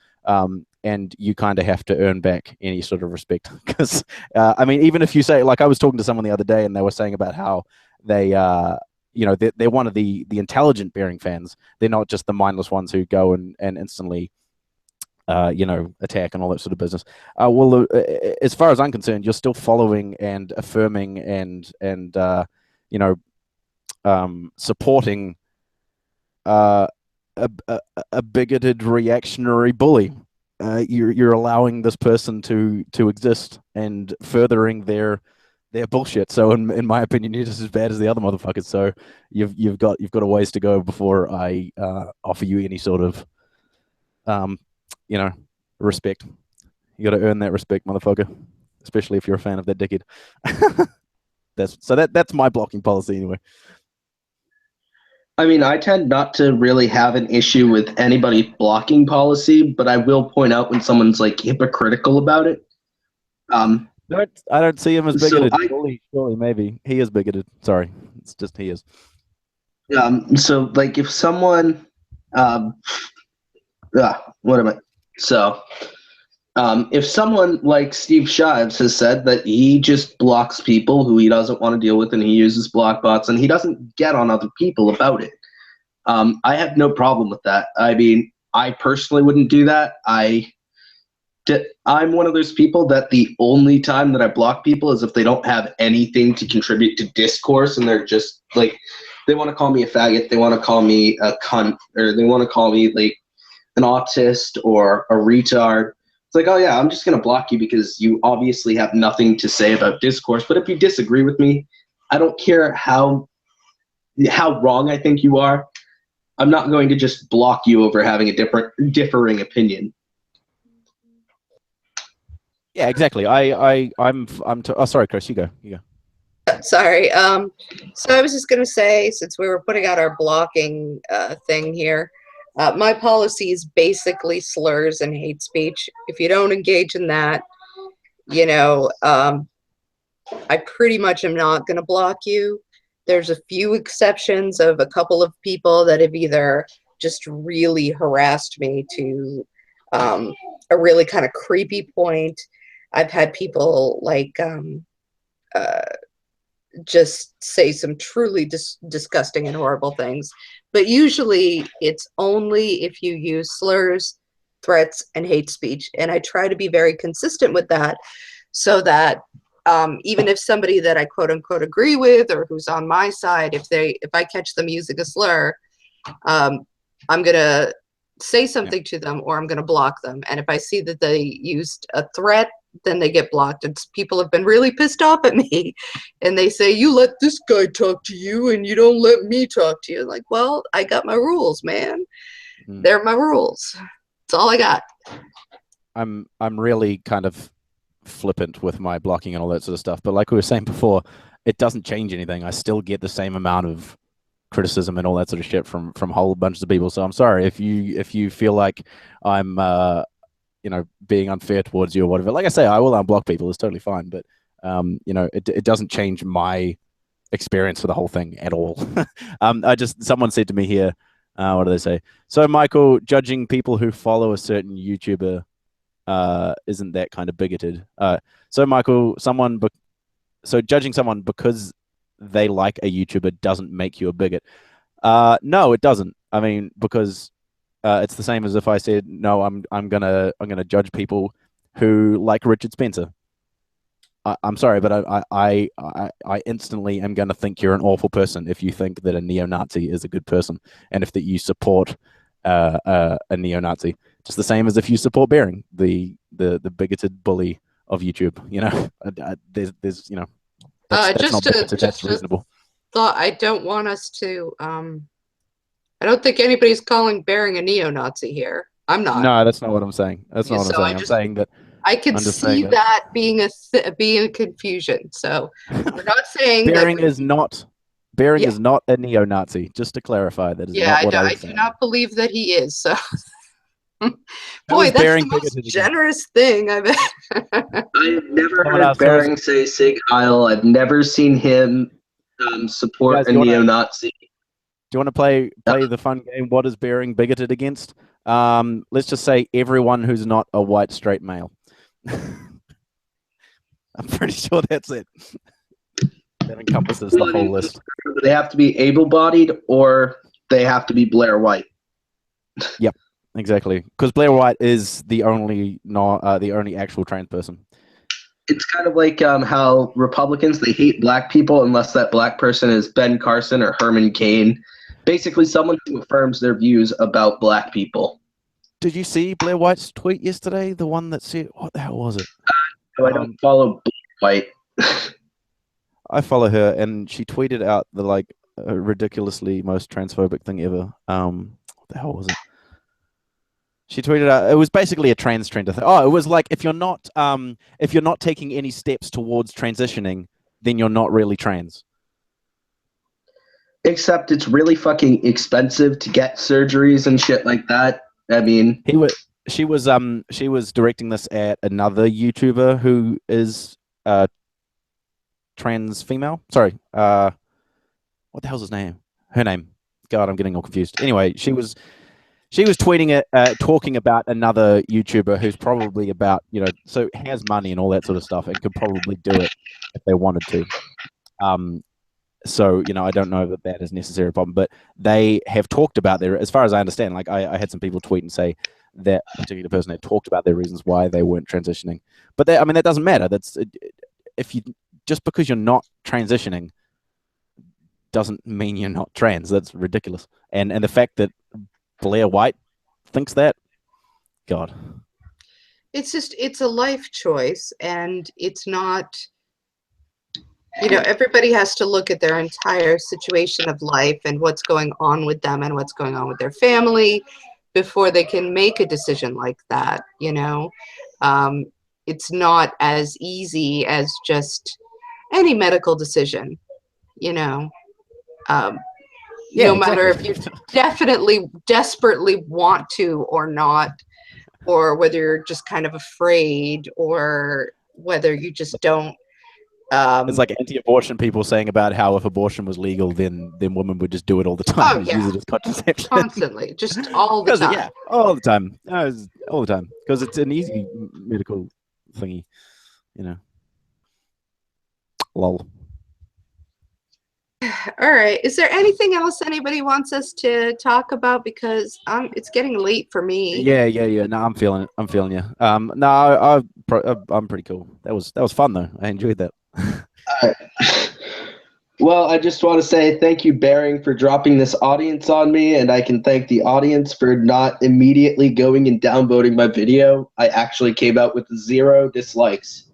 And you kind of have to earn back any sort of respect, because I mean, even if you say, like, I was talking to someone the other day and they were saying about how they they're one of the intelligent Bearing fans. They're not just the mindless ones who go and instantly attack and all that sort of business. Well, as far as I'm concerned, you're still following and affirming and supporting a bigoted reactionary bully. You're allowing this person to exist and furthering their bullshit. So in my opinion, you're just as bad as the other motherfuckers. So you've got a ways to go before I offer you any sort of respect. You got to earn that respect, motherfucker. Especially if you're a fan of that dickhead. That's my blocking policy anyway. I mean, I tend not to really have an issue with anybody blocking policy, but I will point out when someone's like hypocritical about it. I don't see him as bigoted. Surely, maybe he is bigoted. Sorry, it's just he is. So like if someone, if someone like Steve Shives has said that he just blocks people who he doesn't want to deal with, and he uses block bots, and he doesn't get on other people about it, I have no problem with that. I mean, I personally wouldn't do that. I'm one of those people that the only time that I block people is if they don't have anything to contribute to discourse, and they're just like, they want to call me a faggot, they want to call me a cunt, or they want to call me like an autist or a retard. It's like, oh yeah, I'm just going to block you because you obviously have nothing to say about discourse. But if you disagree with me, I don't care how wrong I think you are, I'm not going to just block you over having a differing opinion. Yeah, exactly. Sorry, Chris, you go. Sorry. So I was just going to say, since we were putting out our blocking thing here, my policy is basically slurs and hate speech. If you don't engage in that, I pretty much am not going to block you. There's a few exceptions of a couple of people that have either just really harassed me to a really kind of creepy point. I've had people like just say some truly disgusting and horrible things. But usually it's only if you use slurs, threats, and hate speech. And I try to be very consistent with that, so that even if somebody that I quote unquote agree with, or who's on my side, if I catch them using a slur, I'm gonna say something to them, or I'm gonna block them. And if I see that they used a threat, then they get blocked. And people have been really pissed off at me, and they say, you let this guy talk to you and you don't let me talk to you. Like, well, I got my rules, man. They're my rules. That's all I got. I'm really kind of flippant with my blocking and all that sort of stuff, but like we were saying before, it doesn't change anything. I still get the same amount of criticism and all that sort of shit from whole bunches of people. So I'm sorry if you feel like I'm being unfair towards you or whatever. Like I say, I will unblock people. It's totally fine. But, it doesn't change my experience for the whole thing at all. Someone said to me here, what do they say? So, Michael, judging people who follow a certain YouTuber that kind of bigoted. So Michael, so judging someone because they like a YouTuber doesn't make you a bigot. No, it doesn't. I mean, because it's the same as if I said, no, I'm gonna judge people who like Richard Spencer. I'm sorry, but I instantly am going to think you're an awful person if you think that a neo-Nazi is a good person, and if that you support a neo-Nazi. Just the same as if you support Bering, the bigoted bully of YouTube. You know, there's that's not bigoted, that's reasonable. Thought I don't want us to. I don't think anybody's calling Bering a neo-Nazi here. I'm not. No, that's not what I'm saying. That's not what I'm saying. I'm saying that. I can see that being a confusion. So we're not saying Bering is not a neo-Nazi. Just to clarify, that is not what I do not believe that he is. So, boy, that's the most generous thing I've ever. I've never heard Bering say Sig Heil. I've never seen him support a neo-Nazi. Do you want to play the fun game? What is Bering bigoted against? Let's just say everyone who's not a white straight male. I'm pretty sure that's it. That encompasses the whole list. They have to be able-bodied, or they have to be Blair White. Yep, exactly. Because Blair White is the only actual trans person. It's kind of like how Republicans, they hate black people unless that black person is Ben Carson or Herman Cain. Basically, someone who affirms their views about black people. Did you see Blair White's tweet yesterday? The one that said, what the hell was it? I don't follow Blair White. I follow her, and she tweeted out the ridiculously most transphobic thing ever. What the hell was it? She tweeted out, it was basically a transgender thing. Oh, it was like, if you're not taking any steps towards transitioning, then you're not really trans. Except it's really fucking expensive to get surgeries and shit like that. I mean, she was directing this at another YouTuber who is trans female. Sorry, what the hell's his name? Her name. God, I'm getting all confused. Anyway, she was tweeting it, talking about another YouTuber who's probably about, so has money and all that sort of stuff and could probably do it if they wanted to. So, I don't know that is necessarily a problem, but they have talked about as far as I understand, like I had some people tweet and say that particular person had talked about their reasons why they weren't transitioning. But that doesn't matter. Just because you're not transitioning doesn't mean you're not trans. That's ridiculous. And the fact that Blair White thinks that, God. It's a life choice, and it's not, everybody has to look at their entire situation of life and what's going on with them and what's going on with their family before they can make a decision like that. It's not as easy as just any medical decision, no matter if you desperately want to or not, or whether you're just kind of afraid, or whether you just don't. It's like anti-abortion people saying about how if abortion was legal, then women would just do it all the time. Oh, yeah. Use it as contraception. Constantly, just all the time. Yeah, all the time. All the time. Because it's an easy medical thingy, Lol. All right. Is there anything else anybody wants us to talk about? Because it's getting late for me. Yeah. No, I'm feeling it. I'm feeling you. No, I'm pretty cool. That was fun though. I enjoyed that. Well, I just want to say thank you, Bering, for dropping this audience on me, and I can thank the audience for not immediately going and downvoting my video. I actually came out with 0 dislikes,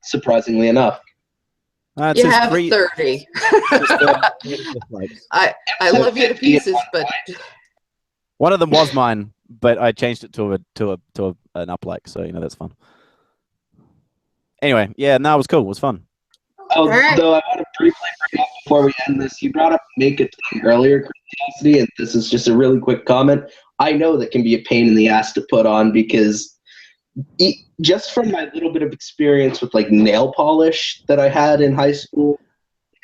surprisingly enough. You have 30. I love you to pieces, but one of them was mine, but I changed it to an up like, so that's fun. Anyway, yeah, no, it was cool. It was fun. Oh, right. Though I want to briefly bring up before we end this, you brought up make it earlier, Chrisiousity, and this is just a really quick comment. I know that can be a pain in the ass to put on because just from my little bit of experience with like nail polish that I had in high school,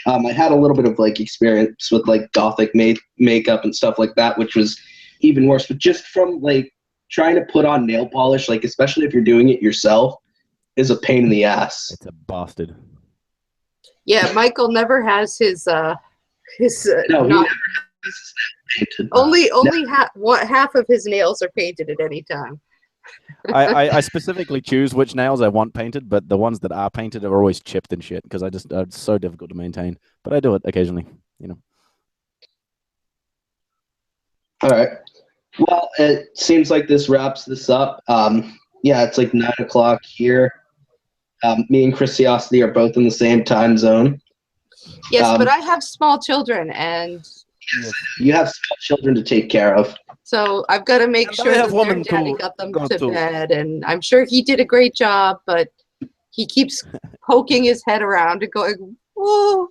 I had a little bit of like experience with like gothic makeup and stuff like that, which was even worse. But just from like trying to put on nail polish, like especially if you're doing it yourself, is a pain in the ass. It's a bastard. Yeah, Michael never has his No, not painted. only half of his nails are painted at any time. I specifically choose which nails I want painted, but the ones that are painted are always chipped and shit because it's so difficult to maintain. But I do it occasionally, you know. All right. Well, it seems like this wraps this up. Yeah, it's like 9 o'clock here. Me and Chrisiousity are both in the same time zone. Yes, but I have small children, and you have small children to take care of. So I've got to make sure that their daddy got them to bed, and I'm sure he did a great job, but he keeps poking his head around and going, whoa.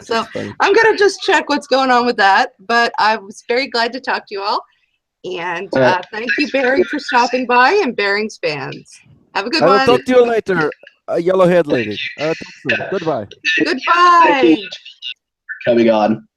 So I'm going to just check what's going on with that, but I was very glad to talk to you all, and thank you, Barry, for stopping by, and Barings fans. Have a good one. I will talk to you later, yellow-haired lady. Goodbye. Goodbye. Thank you for coming on.